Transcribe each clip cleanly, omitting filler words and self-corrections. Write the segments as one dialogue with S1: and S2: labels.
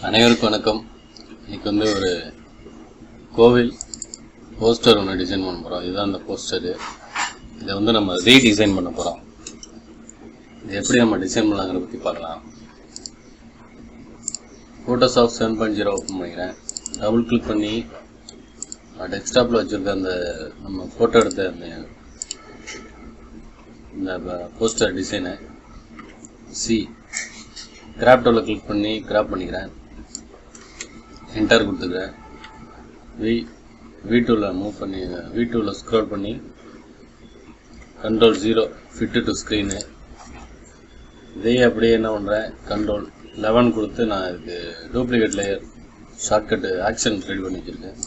S1: அனைவருக்கும் வணக்கம். இன்னைக்கு வந்து ஒரு கோவில் போஸ்டர் ஒன்று டிசைன் பண்ண போகிறோம். இதுதான் அந்த போஸ்டரு. இதை வந்து நம்ம ரீடிசைன் பண்ண போகிறோம். இது எப்படி நம்ம டிசைன் பண்ணலாங்கிறத பற்றி பார்க்கலாம். ஃபோட்டோஷாப் 7.0 ஓப்பன் பண்ணிக்கிறேன். டபுள் கிளிக் பண்ணி டெஸ்க்டாப்பில் வச்சுருக்க அந்த நம்ம ஃபோட்டோ எடுத்த இந்த போஸ்டர் டிசைனை கிராப் டூலில் கிளிக் பண்ணி கிராப் பண்ணிக்கிறேன். என்டர் கொடுத்துக்கிறேன். V2வில் மூவ் பண்ணி V2வில் ஸ்க்ரோல் பண்ணி Ctrl+0 ஃபிட் டு ஸ்க்ரீனு. இதையே அப்படியே என்ன பண்ணுறேன், Ctrl+11 கொடுத்து நான் இதுக்கு duplicate layer shortcut action ready பண்ணி வச்சுருக்கேன்.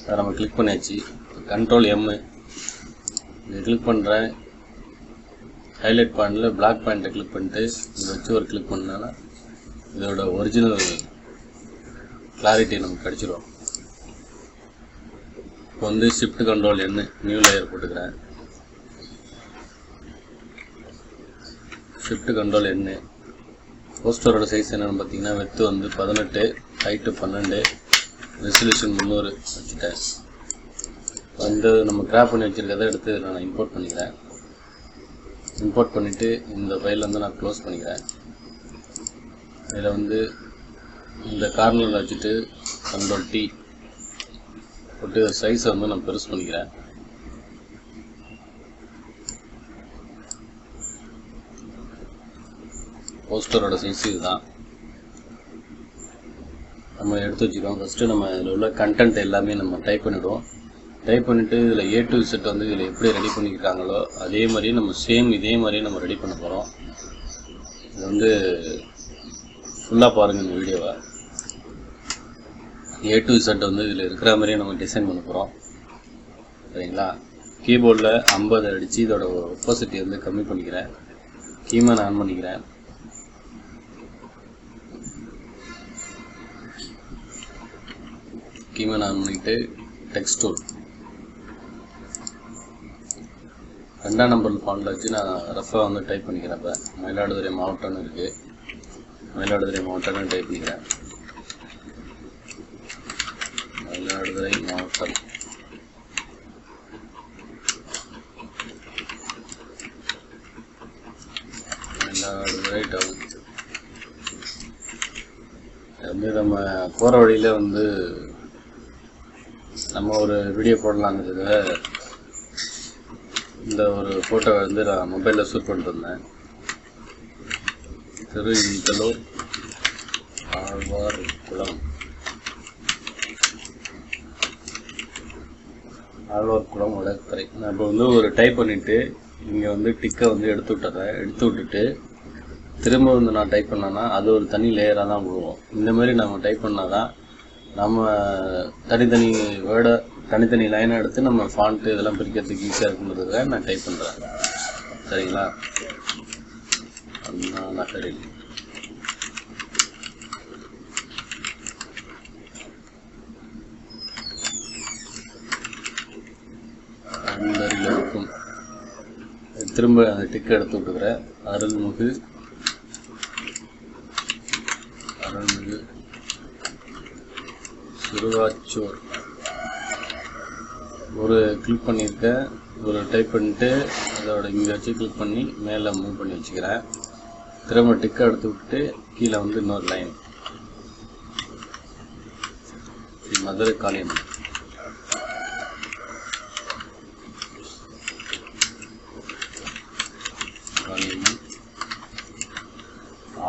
S1: அதை நம்ம கிளிக் பண்ணியாச்சு. Ctrl+M இதை கிளிக் பண்ணுறேன். ஹைலைட் பாயிண்டில் பிளாக் பாயிண்ட்டை கிளிக் பண்ணிட்டு இதை வச்சு ஒரு கிளிக் பண்ணனால இதோட ஒரிஜினல் கிளாரிட்டி நமக்கு கிடச்சிடும். இப்போ வந்து ஷிஃப்ட் Ctrl+N நியூ லேயர் போட்டுக்கிறேன். Shift Ctrl+N. போஸ்டரோட சைஸ் என்னென்னு பார்த்தீங்கன்னா, விட்த் வந்து 18, ஹைட்டு 12, ரெசல்யூஷன் 300 வச்சுட்டேன். வந்து நம்ம கிராப் பண்ணி வச்சுருக்கதை எடுத்து நான் இம்போர்ட் பண்ணிக்கிறேன். இம்போர்ட் பண்ணிவிட்டு இந்த ஃபைல் வந்து நான் க்ளோஸ் பண்ணிக்கிறேன். இதில் வந்து இந்த கார்னரில் வச்சுட்டு Ctrl+T போட்டு சைஸை வந்து நான் பெருசு பண்ணிக்கிறேன். போஸ்டரோட சைஸ் இதுதான் நம்ம எடுத்து வச்சுக்கிறோம். ஃபஸ்ட்டு நம்ம இதில் உள்ள கண்டென்ட் எல்லாமே நம்ம டைப் பண்ணிவிடுவோம். டைப் பண்ணிவிட்டு இதில் A to Z வந்து இதில் எப்படி ரெடி பண்ணியிருக்காங்களோ அதே மாதிரி நம்ம இதே மாதிரியே நம்ம ரெடி பண்ண போகிறோம். இது வந்து ஃபுல்லாக பாருங்கள் இந்த வீடியோவை. A to Z வந்து இதில் இருக்கிற மாதிரியே நம்ம டிசைன் பண்ண போகிறோம். சரிங்களா? கீபோர்டில் 50 அடித்து இதோட ஒப்போசிட்டி வந்து கம்மி பண்ணிக்கிறேன். கீமேன் ஆன் பண்ணிக்கிறேன். கீமேன் ஆன் பண்ணிவிட்டு டெக்ஸ்ட் டூல் 2ஆம் நம்பர் ஃபாண்ட்டில் வச்சு நான் ரஃபாக வந்து டைப் பண்ணிக்கிறேன். இப்போ மயிலாடுதுறை மாவட்டம்னு இருக்குது. மயிலாடுதுறை மாவட்டம்னு டைப் பண்ணிக்கிறேன். மயிலாடுதுறை மாவட்டம். மயிலாடுதுறை டவுன். வந்து நம்ம போகிற வழியில் வந்து நம்ம ஒரு வீடியோ போடலாங்கிறத இந்த ஒரு ஃபோட்டோ வந்து நான் மொபைலில் ஷூட் பண்ணிட்டு வந்தேன். திருஇந்தலூர் ஆழ்வார்குளம் வடகரை. நான் இப்போ வந்து ஒரு டைப் பண்ணிவிட்டு இங்கே வந்து டிக்கை வந்து எடுத்து விட்டுட்டு திரும்ப வந்து நான் டைப் பண்ணேன்னா அது ஒரு தனி லேயராக தான் விடுவோம். இந்த மாதிரி நம்ம டைப் பண்ணால் தான் நம்ம தனித்தனி வேர்டை தனித்தனி லைனை எடுத்து நம்ம ஃபாண்ட்டு இதெல்லாம் பிரிக்கிறதுக்கு ஈஸியாக இருக்குன்றதுக்காக நான் டைப் பண்ணுறேன். சரிங்களா? நகரி இருக்கும். திரும்ப அந்த டிக்கை எடுத்து விட்டுக்கிறேன். அருள்மிகு சிறுவாச்சூர் ஒரு கிளிக் பண்ணியிருக்கேன். ஒரு டைப் பண்ணிட்டு அதோட இங்கே வச்சு கிளிக் பண்ணி மேலே மூவ் பண்ணி வச்சுக்கிறேன். திரும்ப டிக்கை எடுத்து விட்டு கீழே வந்து இன்னொரு லைன் மதுரை காளியம்மன்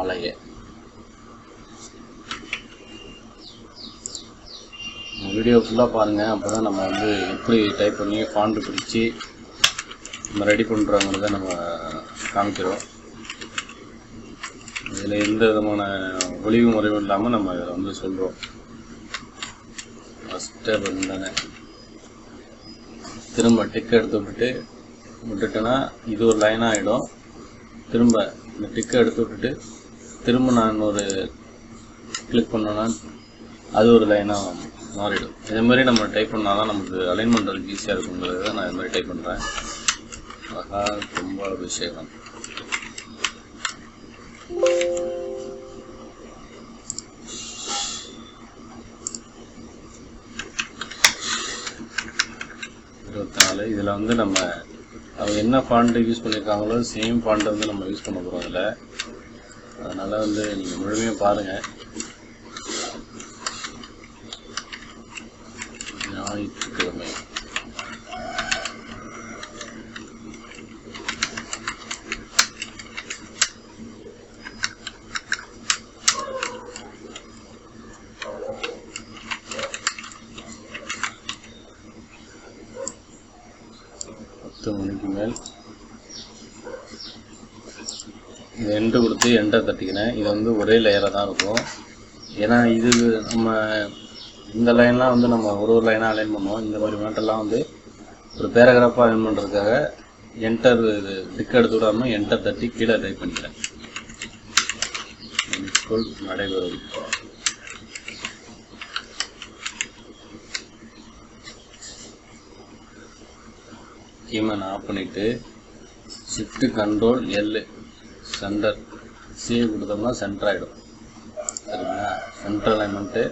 S1: ஆலய. வீடியோ ஃபுல்லாக பாருங்கள். அப்போ தான் நம்ம வந்து எப்படி டைப் பண்ணி ஃபாண்ட்டு பிடிச்சி நம்ம ரெடி பண்ணுறோங்கிறத நம்ம காமிக்கிறோம். இதில் எந்த விதமான ஒளிவு முறையும் இல்லாமல் நம்ம இதில் வந்து சொல்கிறோம். ஃபஸ்ட்டு தானே திரும்ப டிக்கை எடுத்து விட்டுட்டேன்னா இது ஒரு லைனாக ஆகிடும். திரும்ப இந்த டிக்கை எடுத்து விட்டுட்டு திரும்ப நான் ஒரு கிளிக் பண்ணோன்னா அது ஒரு லைனாக மாறிடும். இதே மாதிரி நம்ம டைப் பண்ணால் தான் நமக்கு அலைன் பண்ணுறதுக்கு ஈஸியாக இருக்குங்கிறத நான் இது மாதிரி டைப் பண்ணுறேன். மகா கும்பாபிஷேகம். இதில் வந்து நம்ம அவங்க என்ன ஃபாண்ட்டு யூஸ் பண்ணியிருக்காங்களோ சேம் ஃபாண்ட்டை வந்து நம்ம யூஸ் பண்ண போகிறோம் இதில். அதனால் வந்து நீங்கள் முழுமையாக பாருங்கள். ஞாயிற்றுக்கிழமை மணிக்கு மேல் இது எண்டு கொடுத்து எண்டை தட்டிக்கினேன். இது வந்து ஒரே லேயராக தான் இருக்கும். ஏன்னா இது நம்ம இந்த லைன்லாம் வந்து நம்ம ஒரு லைனாக அலைன் பண்ணுவோம். இந்த மாதிரி மேட்டெல்லாம் வந்து ஒரு பேராகிராஃபாக அலைன் பண்ணுறதுக்காக என்டர் இது டிக் எடுத்து விடாமல் என்டர் தட்டி கீழே டைப் பண்ணிக்கிறேன். நடைபெறும் கீமன் ஆஃப் பண்ணிவிட்டு shift control L centre save கொடுத்தோம்னா சென்டர் ஆகிடும். சரிங்களா? சென்டர் அலைன்மெண்ட்டு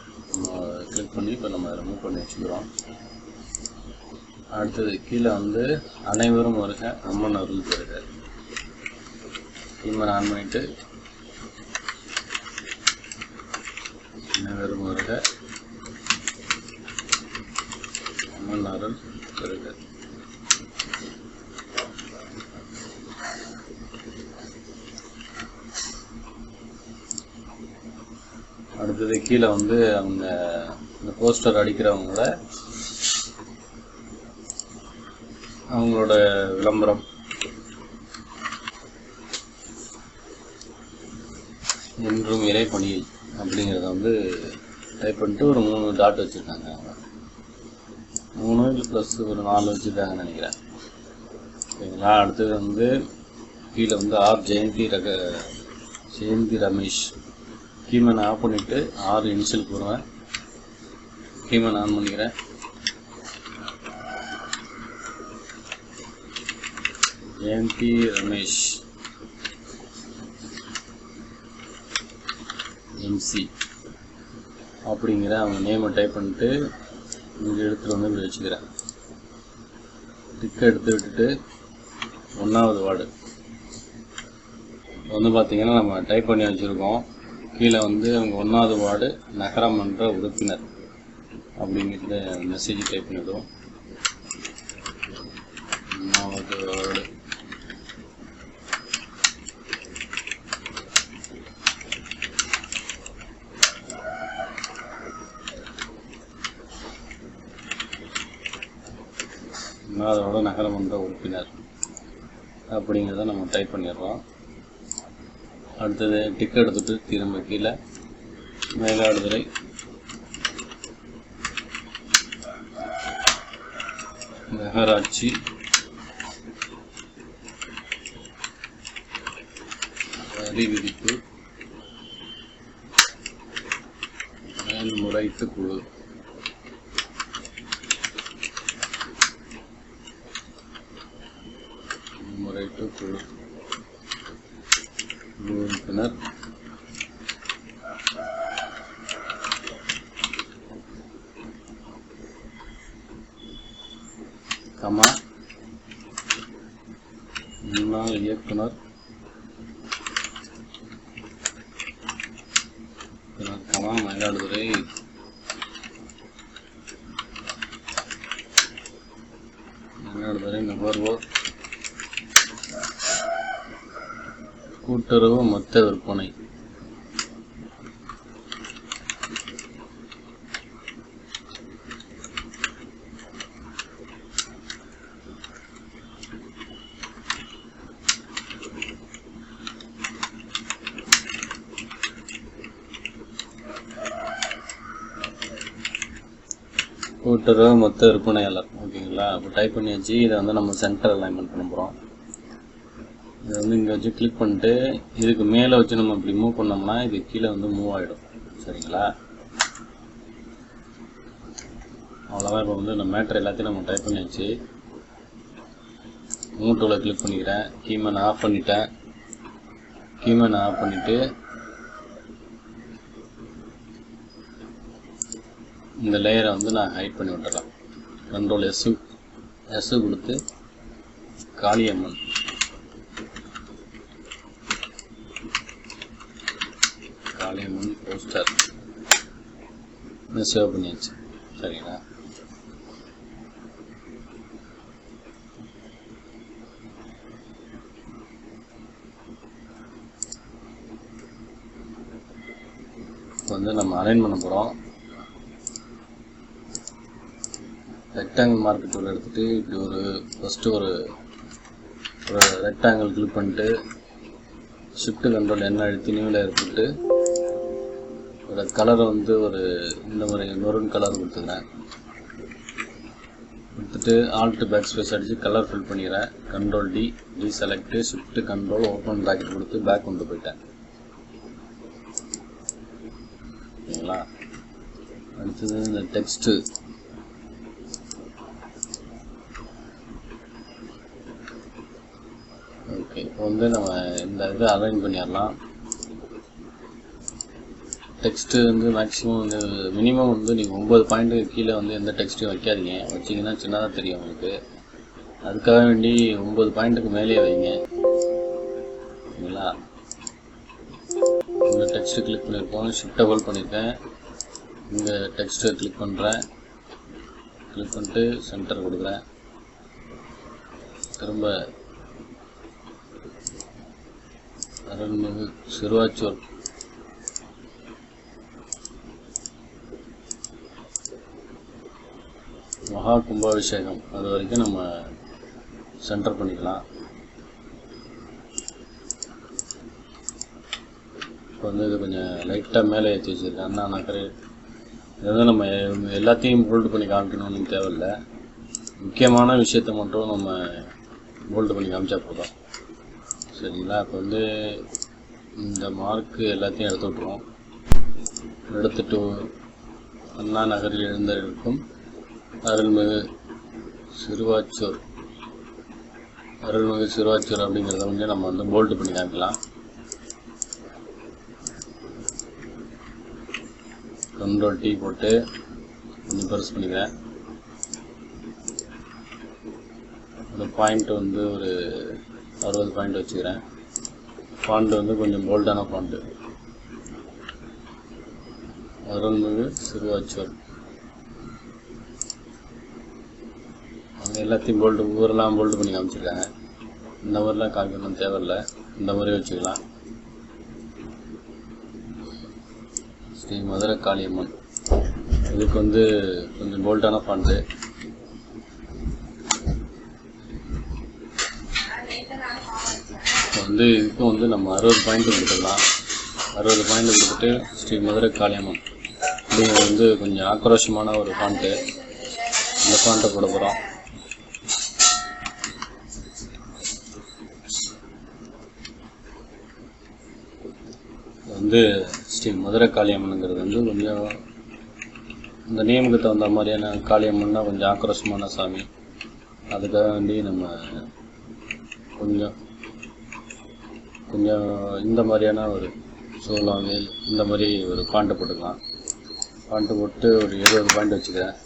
S1: கிளிக் பண்ணி இப்போ நம்ம ரிமூவ் பண்ணி வச்சுக்கிறோம். அடுத்தது கீழே வந்து அனைவரும் வருக அம்மன் அருள் பெறுக. கீமன் ஆன் பண்ணிவிட்டு அனைவரும் வருக அம்மன் அருள் பெறுக. அடுத்தது கீழே வந்து அவங்க இந்த போஸ்டர் அடிக்கிறவங்கள அவங்களோட விளம்பரம் என்றும் இறைப்பணி அப்படிங்கிறத வந்து டைப் பண்ணிட்டு ஒரு 3 டாட் வச்சுருக்காங்க. அவங்க 3 இல்லை ப்ளஸ் ஒரு 4 வச்சுருக்காங்கன்னு நினைக்கிறேன். சரிங்களா? அடுத்தது வந்து கீழே வந்து ஆர் ஜெயந்தி ரமேஷ். கீமன் ஆஃப் பண்ணிவிட்டு 6 இன்ஷியல் போடுவேன். கீமன் ஆன் பண்ணிக்கிறேன். ஜெயந்தி ரமேஷ் எம்சி அப்படிங்கிற அவங்க நேமை டைப் பண்ணிட்டு இங்கே எடுத்துகிட்டு வந்து இப்படி வச்சுக்கிறேன். டிக்கை எடுத்து விட்டுட்டு 1வது வார்டு வந்து பார்த்திங்கன்னா நம்ம டைப் பண்ணி வச்சுருக்கோம். கீழே வந்து அவங்க 1வது வார்டு நகரமன்ற உறுப்பினர் அப்படிங்கிறத மெசேஜ் டைப் பண்ணிவிடுவோம். 1வது வார்டு அதோட நகரமன்ற உறுப்பினர் அப்படிங்கிறத நம்ம டைப் பண்ணிடுறோம். அடுத்தது டிக் எடுத்துட்டு திரும்ப கீழே மயிலாடுதுறை நகராட்சி வரி விதிப்பு மேல்முறையீட்டு குழு உறுப்பினர் கமா முன்னாள் இயக்குனர் கமா மயிலாடுதுறை நுகர்வோர் கூட்டுறவு மொத்த விற்பனை கூட்டுறவு மொத்த விற்பனையாளர். ஓகேங்களா? அப்போ டைப் பண்ணியாச்சு. இதை வந்து நம்ம சென்டர் அலைன்மெண்ட் பண்ண போகிறோம். இதை வந்து இங்கே வச்சு கிளிக் பண்ணிட்டு இதுக்கு மேலே வச்சு நம்ம இப்படி மூவ் பண்ணோம்னா இது கீழே வந்து மூவ் ஆகிடும். சரிங்களா? அவ்வளோதான். இப்போ வந்து இந்த மேட்ரு எல்லாத்தையும் நம்ம டைப் பண்ணியாச்சு. மூட்டோவில் கிளிக் பண்ணிக்கிறேன். கீமன் ஆஃப் பண்ணிட்டேன். கீமன் ஆஃப் பண்ணிவிட்டு இந்த லேயரை வந்து நான் ஹைட் பண்ணி விட்டுறேன். கண்ட்ரோல் எஸ் எஸ் கொடுத்து காளியம்மன் போஸ்டர் சேவ் பண்ணியாச்சு. சரிங்களா? இப்போ நம்ம அலைன் பண்ண போகிறோம். ரெக்டாங்கிள் மார்க்கெட் டூல் எடுத்துகிட்டு இப்படி ஃபஸ்ட்டு ஒரு ரெக்டாங்கிள் கிளிக் பண்ணிட்டு ஷிஃப்ட் கண்ட்ரோல் என்ன அழுத்தி நியூ லேயர் போட்டு ஒரு கலரை இந்த மாதிரி மெரூன் கலர் கொடுத்துக்கிறேன். கொடுத்துட்டு ஆல்ட் பேக் ஸ்பேஸ் அடித்து கலர் ஃபில் பண்ணிக்கிறேன். Control D select shift control open bracket கொடுத்து பேக் கொண்டு போயிட்டேன். ஓகேங்களா? அடுத்தது இந்த டெக்ஸ்ட்டு ஓகே. இப்போ நம்ம இந்த இதை அலைன் பண்ணிடலாம். டெக்ஸ்ட்டு மேக்ஸிமம் மினிமம் நீங்கள் 9 பாயிண்ட்டுக்கு கீழே எந்த டெக்ஸ்ட்டையும் வைக்காதீங்க. வச்சிங்கன்னா சின்னதாக தெரியும் உங்களுக்கு. அதுக்காக வேண்டி 9 பாயிண்ட்டுக்கு மேலேயே வைங்க. ஓகேங்களா? இந்த டெக்ஸ்ட்டு கிளிக் பண்ணியிருக்கோம். ஷிஃப்ட்டை ஹோல்ட் பண்ணியிருக்கேன். இந்த டெக்ஸ்ட்டை கிளிக் பண்ணுறேன். கிளிக் பண்ணிட்டு சென்டர் கொடுக்குறேன். திரும்ப அருள்மிகு சிறுவாச்சூர் மகா கும்பாபிஷேகம் அது வரைக்கும் நம்ம சென்டர் பண்ணிக்கலாம். இப்போ இது கொஞ்சம் லைட்டாக மேலே ஏற்றி வச்சுருக்கேன். அண்ணா நக்கரை இதை நம்ம எல்லாத்தையும் போல்டு பண்ணி காமிக்கணும்னு தேவையில்லை. முக்கியமான விஷயத்தை மட்டும் நம்ம போல்டு பண்ணி காமிச்சா போதும். சரிங்களா? இப்போ இந்த மார்க்கு எல்லாத்தையும் எடுத்து விட்ருவோம். எடுத்துட்டு அண்ணா நகரில் எழுந்திருக்கும் அருள்மிகு சிறுவாச்சூர் அப்படிங்கிறத நம்ம போல்டு பண்ணி காமிக்கலாம். கண்ட்ரோல் டி போட்டு கொஞ்சம் பெருசு பண்ணிக்கிறேன். இந்த பாயிண்ட் ஒரு 60 பாயிண்ட் வச்சுக்கிறேன். ஃபாண்ட் கொஞ்சம் போல்டான ஃபாண்ட்டு. அருள்மிகு சிறுவாச்சூர் அவங்க எல்லாத்தையும் ஊரெல்லாம் போல்டு பண்ணி காமிச்சிருக்காங்க. இந்த மாதிரிலாம் காமிக்கணும் தேவையில்லை. இந்த மாதிரி வச்சுக்கலாம். ஸ்ரீ மதுரை காளியம்மன் இதுக்கு கொஞ்சம் போல்டான ஃபாண்ட்டு. இதுக்கும் நம்ம 60 பாயிண்ட் கொடுத்துக்கலாம். 60 பாயிண்ட் கொடுத்துட்டு ஸ்ரீ மதுரை காளியம்மன் அப்படிங்கிறது கொஞ்சம் ஆக்ரோஷமான ஒரு ஃபாண்ட்டு. இந்த ஃபாண்ட்டை போட போகிறோம். ஸ்ரீ மதுரை காளியம்மனுங்கிறது கொஞ்சம் இந்த நேமுக்கு தகுந்த மாதிரியான காளியம்மன்னா கொஞ்சம் ஆக்ரோஷமான சாமி. அதுக்காக வேண்டி நம்ம கொஞ்சம் இந்த மாதிரியான ஒரு சோளவேல் இந்த மாதிரி ஒரு பாண்ட்டை போட்டுக்கலாம். பாண்ட்டு போட்டு ஒரு 20 பாயிண்ட் வச்சுக்கிறேன்.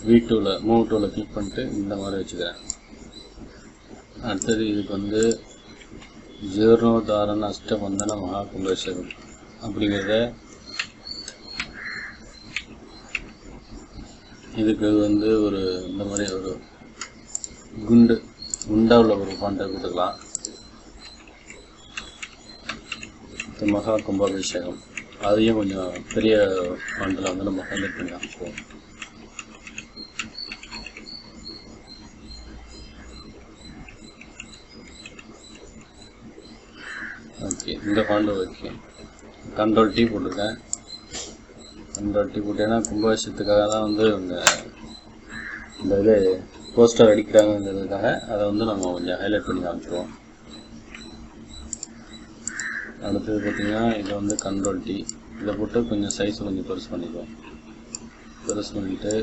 S1: V2ல மூவ் டூவில் கிளிக் பண்ணிட்டு இந்த மாதிரி வச்சுக்கிறேன். அடுத்தது இதுக்கு ஜீர்ணோத்தாரண அஷ்டபந்தன மகா கும்பாபிஷேகம் அப்படிங்கிறத இதுக்கு ஒரு இந்த மாதிரி ஒரு குண்டாவில் ஒரு பாண்டை கொடுத்துக்கலாம். மகா கும்பாபிஷேகம் அதையும் கொஞ்சம் பெரிய பாண்டில் நம்ம ஹைலைட் பண்ணி காமிப்போம். ஓகே. இந்த ஃபாண்ட் ஓகே. கண்ட்ரோல் டி போட்டிருக்கேன். கண்ட்ரோல் டி போட்டேன்னா கும்பாபிஷேகத்துக்காக தான் இந்த இது போஸ்டர் அடிக்கிறாங்கிறதுக்காக அதை நம்ம கொஞ்சம் ஹைலைட் பண்ணி காமிச்சிடுவோம். அடுத்தது பார்த்திங்கன்னா இதை கண்ட்ரோல் டி இதை போட்டு கொஞ்சம் சைஸ் கொஞ்சம் பெருசு பண்ணிக்குவோம். பெருசு பண்ணிவிட்டு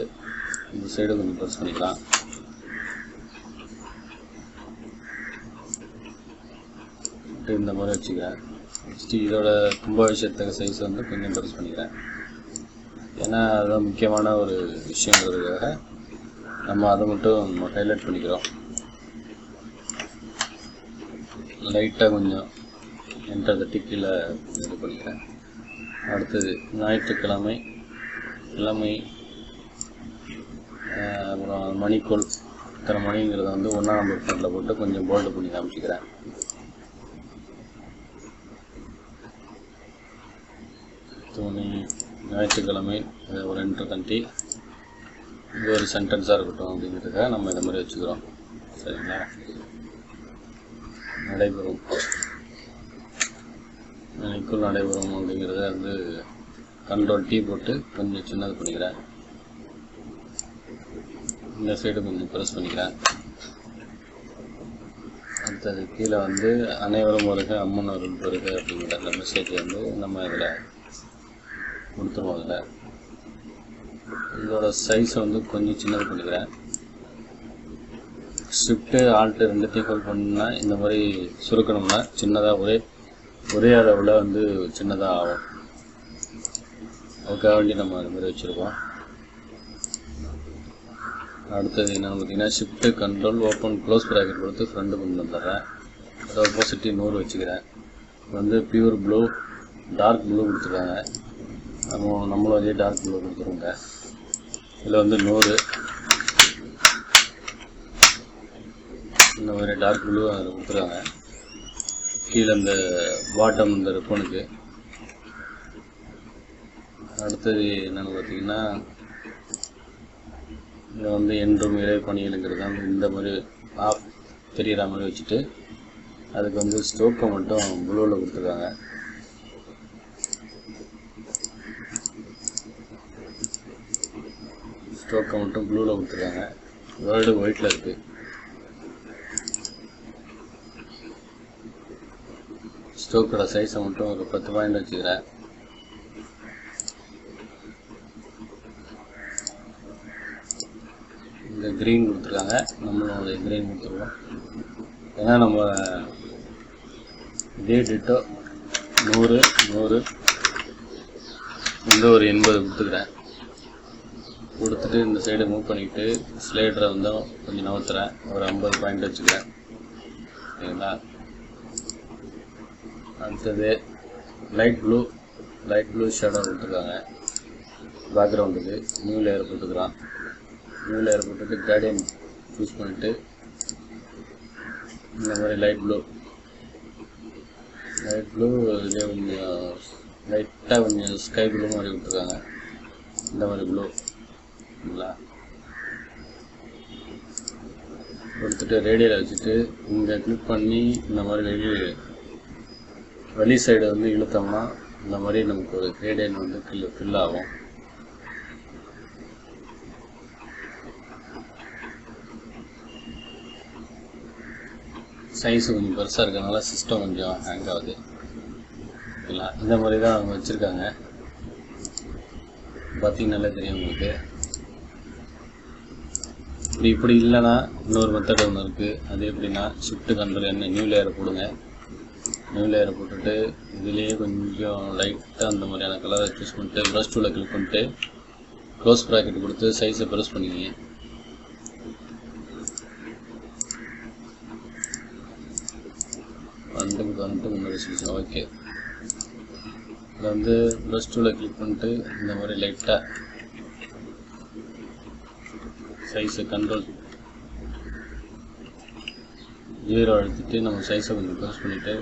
S1: இந்த சைடு கொஞ்சம் பெருசு பண்ணிக்கலாம். இந்த மாதிரி வச்சுக்கிறேன். நெக்ஸ்ட்டு இதோட கும்பாபிஷேகத்துக்கு சைஸ் கொஞ்சம் பெருசு பண்ணிக்கிறேன். ஏன்னா அதுதான் முக்கியமான ஒரு விஷயங்கிறதுக்காக நம்ம அதை மட்டும் ஹைலைட் பண்ணிக்கிறோம். லைட்டாக கொஞ்சம் என்டர் தட்டி கீழே இது பண்ணிக்கிறேன். அடுத்தது ஞாயிற்றுக்கிழமை அப்புறம் மணிக்கோள் இத்தனை மணிங்கிறத வந்து 1ஆம் நம்பர் ஃபாண்ட்டில் போட்டு கொஞ்சம் போல்டு பண்ணி காமிச்சிக்கிறேன். ஞாயிற்றுக்கிழமை ஒரு என்டர் தட்டி இது ஒரு சென்டென்ஸாக இருக்கட்டும் அப்படிங்கிறதுக்காக நம்ம இந்த மாதிரி வச்சுக்கிறோம். சரிங்களா? நடைபெறும் மணிக்குள் நடைபெறும் அப்படிங்கிறத வந்து கண்ட்ரோல் T போட்டு கொஞ்சம் சின்னது பண்ணிக்கிறேன். இந்த சைடு கொஞ்சம் ப்ரெஸ் பண்ணிக்கிறேன். அடுத்தது கீழே வந்து அனைவரும் வருக அம்மன் அருள் வருக அப்படிங்கிற அந்த மெசேஜ் வந்து நம்ம இதில் கொடுத்துருவோம். அதில் இதோட சைஸை வந்து கொஞ்சம் சின்னது பண்ணிக்கிறேன். ஷிஃப்ட்டு ஆல்ட்டு ரெண்டுத்தையும் ஹோல்ட் பண்ணா இந்த மாதிரி சுருக்கணும்னா சின்னதாக ஒரே அளவில் வந்து சின்னதாக ஆகும். அதுக்காக வேண்டி நம்ம அது மாதிரி வச்சுருக்கோம். அடுத்தது என்னென்னு பார்த்தீங்கன்னா shift control open close bracket கொடுத்து ஃப்ரெண்டு கொண்டு வந்துடுறேன். அதை ஆப்போசிட்டி 100 வச்சுக்கிறேன். வந்து பியூர் ப்ளூ டார்க் ப்ளூ கொடுத்துருக்காங்க. நம்மளும் அதே டார்க் ப்ளூ கொடுத்துருவோங்க. இதில் வந்து 100 இந்த மாதிரி டார்க் ப்ளூ அதில் கொடுத்துருக்காங்க. கீழே இந்த பாட்டம் இந்த ரிப்பனுக்கு. அடுத்தது என்னென்னு பார்த்தீங்கன்னா இதை வந்து என்றும் இறை பணிகளுங்கிறது வந்து இந்த மாதிரி ஆஃப் தெரிகிற மாதிரி வச்சுட்டு அதுக்கு வந்து ஸ்டோக்கை மட்டும் ப்ளூவில் கொடுத்துருக்காங்க. ஸ்டோக்கை மட்டும் ப்ளூவில் கொடுத்துருக்காங்க. வேர்ல்டு ஒயிட்டில் இருக்குது. ஸ்டோக்கோட சைஸை மட்டும் ஒரு 10 பாயிண்ட் வச்சுக்கிறேன். இந்த க்ரீன் கொடுத்துருக்காங்க. நம்மளும் ஒரு க்ரீன் கொடுத்துருவோம். ஏன்னா நம்ம இதே டிட்டோ 100 இந்த ஒரு 80 கொடுத்துக்கிறேன். கொடுத்துட்டு இந்த சைடு மூவ் பண்ணிவிட்டு ஸ்லைடரை வந்து கொஞ்சம் நவுத்துறேன். ஒரு 50 பாயிண்ட் வச்சுக்கிறேன். சரிங்களா? அடுத்தது லைட் ப்ளூ ஷேடோ கொடுத்துருக்காங்க. பேக்ரவுண்டுக்கு நியூ லேயர் போட்டுக்கிறான். நியூ லேயர் போட்டுட்டு கார்டியன் சூஸ் பண்ணிவிட்டு இந்த மாதிரி லைட் ப்ளூ இதே கொஞ்சம் லைட்டாக கொஞ்சம் ஸ்கை ப்ளூ மாதிரி கொடுத்துருக்காங்க. இந்த மாதிரி ப்ளூ இல்லைங்களா? கொடுத்துட்டு ரேடியோவில் வச்சுட்டு இங்கே கிளிக் பண்ணி இந்த மாதிரி வெளி சைடு வந்து இழுத்தோம்னா இந்த மாதிரி நமக்கு ஒரு ரேடியன் வந்து ஃபில் ஆகும். சைஸு கொஞ்சம் பெருசாக இருக்கிறதுனால சிஸ்டம் கொஞ்சம் ஹேங் ஆகுது. ஓகேங்களா? இந்த மாதிரி தான் அவங்க வச்சுருக்காங்க. பார்த்தீங்கன்னாலே தெரியும் உங்களுக்கு. இப்படி இல்லைன்னா இன்னொரு மெத்தட் ஒன்று இருக்குது. அது எப்படின்னா ஷிஃப்ட்டு கண்ட்ரோல் என்ன நியூ லேயரை போடுங்க. நியூ லேயரை போட்டுட்டு இதுலேயே கொஞ்சம் லைட்டாக அந்த மாதிரியான கலரை சூஸ் பண்ணிட்டு ப்ரஷ் டூவில் கிளிக் பண்ணிட்டு க்ளோஸ் ப்ராக்கெட் கொடுத்து சைஸை ப்ரெஸ் பண்ணிக்கிங்க. வந்துட்டு முன்னாடி ரெசல்யூஷன் ஓகே. இதில் வந்து ப்ளஸ் 2ல் கிளிக் பண்ணிட்டு இந்த மாதிரி லைட்டாக சைஸை கண்ட்ரோல் 0 அழுத்திட்டு நம்ம சைஸை கொஞ்சம் க்ளோஸ் பண்ணிவிட்டு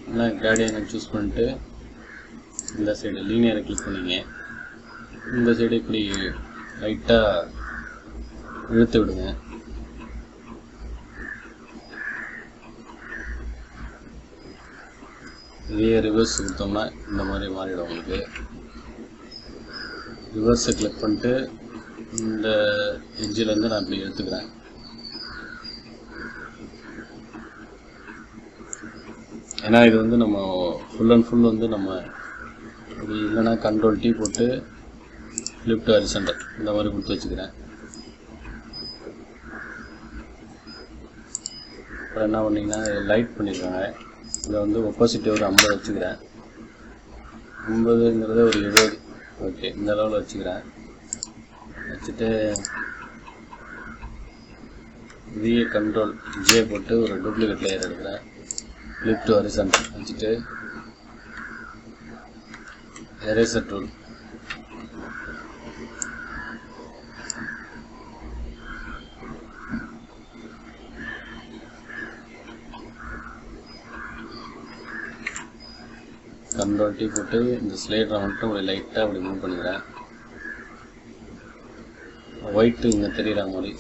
S1: இல்லை கிராடியனை சூஸ் பண்ணிட்டு இந்த சைடு லீனியரை கிளிக் பண்ணிங்க. இந்த சைடு இப்படி லைட்டாக இழுத்து விடுங்க. இதே ரிவர்ஸ் கொடுத்தோம்னா இந்த மாதிரி மாறிடும் உங்களுக்கு. ரிவர்ஸை கிளிக் பண்ணிட்டு இந்த எட்ஜிலேருந்து நான் இப்படி எடுத்துக்கிறேன். ஏன்னா இது வந்து நம்ம ஃபுல் அண்ட் ஃபுல் வந்து நம்ம இது இல்லைன்னா கண்ட்ரோல் T போட்டு ஃப்ளிப் டு ஹாரிசான்டல் இந்த மாதிரி கொடுத்து வச்சுக்கிறேன். அப்புறம் என்ன பண்ணிங்கன்னா லைட் பண்ணியிருக்காங்க. இதை வந்து ஒப்பாசிட்டி ஒரு 50 வச்சுக்கிறேன். 50ங்கிறது ஒரு 70 ஓகே, இந்த அளவில் வச்சுக்கிறேன். வச்சுட்டு விஏ கண்ட்ரோல் ஜே போட்டு ஒரு டூப்ளிகேட் லேயர் எடுக்கிறேன். ஃபிளிப் டு ஹாரிசான்டல் வச்சுட்டு எரேசர் டூல் கண்ட்ரோல் டி போட்டு இந்த ஸ்லைடரை மட்டும் அப்படி லைட்டாக அப்படி மூவ் பண்ணிக்கிறேன். ஒயிட்டு இங்கே தெரிகிற மாதிரி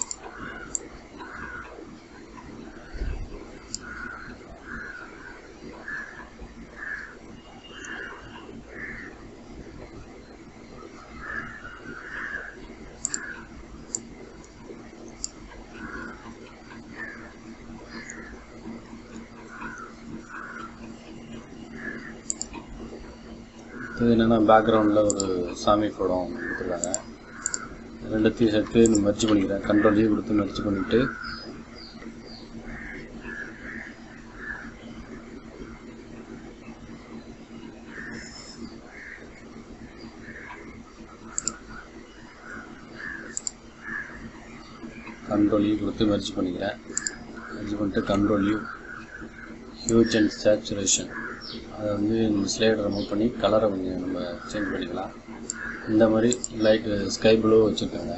S1: இது என்னென்னா பேக்ரவுண்டில் ஒரு சாமி படம் கொடுத்துருக்காங்க. ரெண்டுத்தையும் சேர்த்து மெர்ஜ் பண்ணிக்கிறேன். கண்ட்ரோல் ஈ கொடுத்து மெர்ஜ் பண்ணிவிட்டு கண்ட்ரோல் ஈ கொடுத்து மெர்ஜ் பண்ணிக்கிறேன். மெர்ஜ் பண்ணிட்டு control you huge and saturation அதை வந்து இந்த ஸ்லைடை ரிமூவ் பண்ணி கலரை கொஞ்சம் நம்ம சேஞ்ச் பண்ணிக்கலாம். இந்த மாதிரி லைட் ஸ்கை ப்ளூ வச்சுருக்காங்க.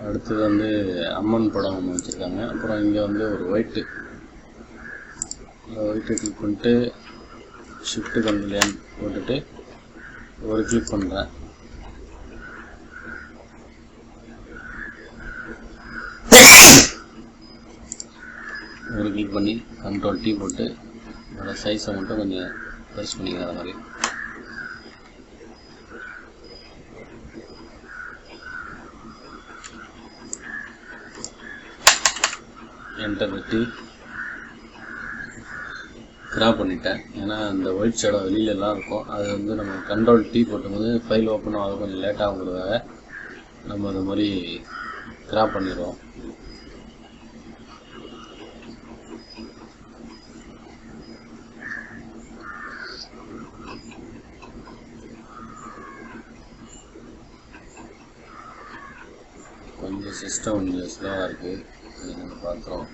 S1: அடுத்தது வந்து அம்மன் படம் ஒன்று வச்சுருக்காங்க. அப்புறம் இங்கே வந்து ஒரு ஒயிட்டு கிளிக் பண்ணிட்டு ஷிஃப்ட் கண்ட்ரோல் என் போட்டுட்டு ஒரு கிளிக் பண்ணுறேன். ஒரு கிளிக் பண்ணி கண்ட்ரோல் டி போட்டு அதோட சைஸை மட்டும் கொஞ்சம் பெருசு பண்ணிக்கிறேன். அது மாதிரி என்டர் வெட்டி கிராப் பண்ணிட்டேன். ஏன்னா அந்த ஒயிட் ஷேடோ வெளியிலலாம் இருக்கும். அது வந்து நம்ம கண்ட்ரோல் டி போட்டும்போது ஃபைல் ஓப்பன் ஆக கொஞ்சம் லேட்டாகுங்கிறதுக்காக நம்ம அது மாதிரி கிராப் பண்ணிடுவோம். கொஞ்சம் சிஸ்டம் கொஞ்சம் ஸ்லோவாக இருக்குது, நம்ம பார்க்குறோம்.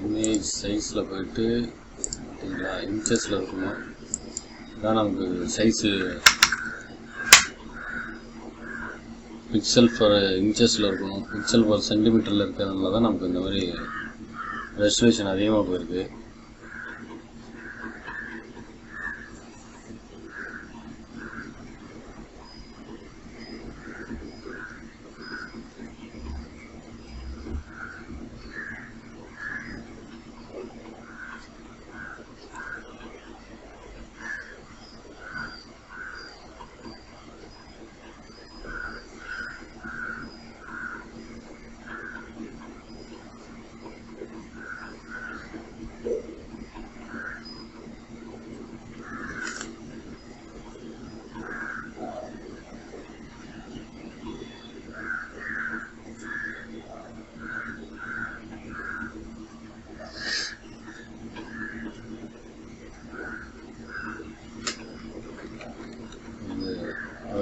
S1: இமேஜ் சைஸில் போயிட்டு பார்த்தீங்களா இன்ச்சஸில் இருக்கணும். இதான் நமக்கு சைஸு பிக்சல் ஃபார் இன்ச்சஸில் இருக்கணும். பிக்சல் ஃபார் சென்டிமீட்டரில் இருக்கிறதுனால தான் நமக்கு இந்த மாதிரி ரெசல்யூஷன் அதிகமாக போயிருக்கு.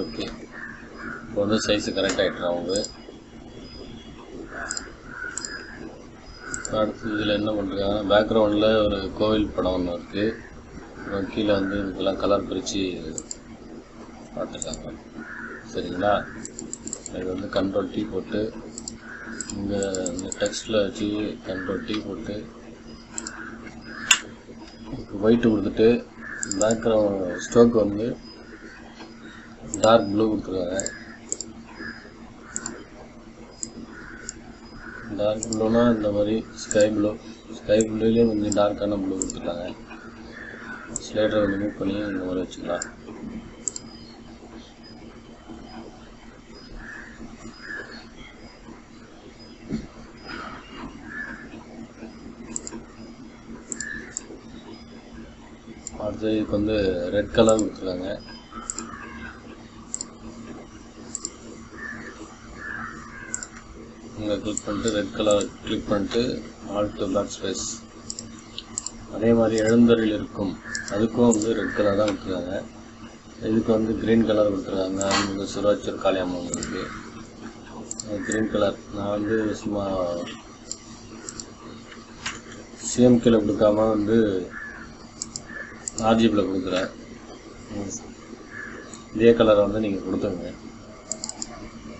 S1: ஓகே, இப்போ வந்து சைஸு கரெக்ட் ஆகிட்டுறா அவங்க. அடுத்து இதில் என்ன பண்ணுறாங்கன்னா பேக்ரவுண்டில் ஒரு கோவில் படம் ஒன்று இருக்குது. அப்புறம் கீழே வந்து இதுக்கெல்லாம் கலர் பிரித்து பார்த்துருக்காங்க. சரிங்களா, இது வந்து கண்ட்ரோல் டி போட்டு இங்கே இந்த டெக்ஸ்ட்டில் வச்சு கண்ட்ரோல் டி போட்டு ஒயிட்டு கொடுத்துட்டு பேக்ரவுண்ட் ஸ்ட்ரோக் வந்து டார்க் ப்ளூ கொடுத்துருக்காங்க. டார்க் ப்ளூனா இந்த மாதிரி ஸ்கை ப்ளூலேயே கொஞ்சம் டார்க்கான ப்ளூ கொடுத்துருக்காங்க. ஸ்லைடரை கொஞ்சம் மூவ் பண்ணி இந்த மாதிரி வச்சுக்கலாம். அடுத்து இதுக்கு வந்து ரெட் கலர் கொடுத்துருக்காங்க. இங்கே கிளிக் பண்ணிட்டு ரெட் கலர் கிளிக் பண்ணிட்டு ஆல்ட் பேக் ஸ்பேஸ். அதே மாதிரி எழுந்தருள் இருக்கும் அதுக்கும் வந்து ரெட் கலர் தான் கொடுத்துருக்காங்க. இதுக்கு வந்து க்ரீன் கலர் கொடுத்துருக்காங்க. அவங்க சிறுவாச்சூர் காளியம்மன் இருக்குது க்ரீன் கலர். நான் வந்து சும்மா சிஎம்கேல கொடுக்காம வந்து ஆர்ஜிபியில் கொடுக்குறேன். இதே கலரை வந்து நீங்கள் கொடுத்துருங்க.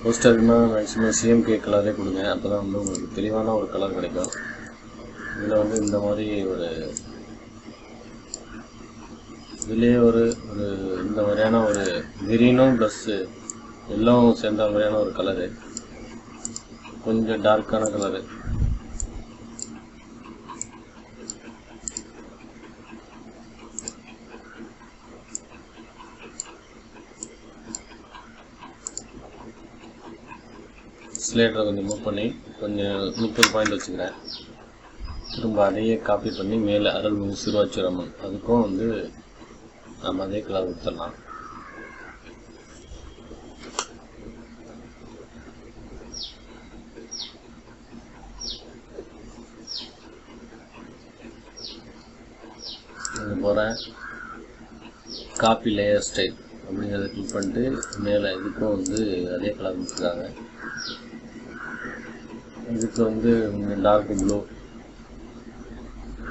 S1: போஸ்டர்னா மேக்ஸிமம் சிஎம்கே கலரே கொடுங்க. அப்போ தான் வந்து உங்களுக்கு தெளிவான ஒரு கலர் கிடைக்கும். இதில் வந்து இந்த மாதிரி ஒரு இதுலேயே ஒரு இந்த மாதிரியான ஒரு கிரீனும் ப்ளஸ்ஸு எல்லாம் சேர்ந்த மாதிரியான ஒரு கலரு, கொஞ்சம் டார்க்கான கலரு. ஸ்லேட்டரை கொஞ்சம் மூவ் பண்ணி கொஞ்சம் 30 பாயிண்ட் வச்சுக்கிறேன். திரும்ப அதையே காப்பி பண்ணி மேலே அருள்மிகு சிறுவாச்சூர் அம்மன் அதுக்கும் வந்து நம்ம அதே கலர் கொடுத்துடலாம். போகிறேன் காப்பி லேயர் ஸ்டைல் அப்படிங்கிறத கிளிக் பண்ணிட்டு மேலே இதுக்கும் வந்து அதே கலர் கொடுத்துருக்காங்க. இதுக்கு வந்து டார்க் ப்ளூ,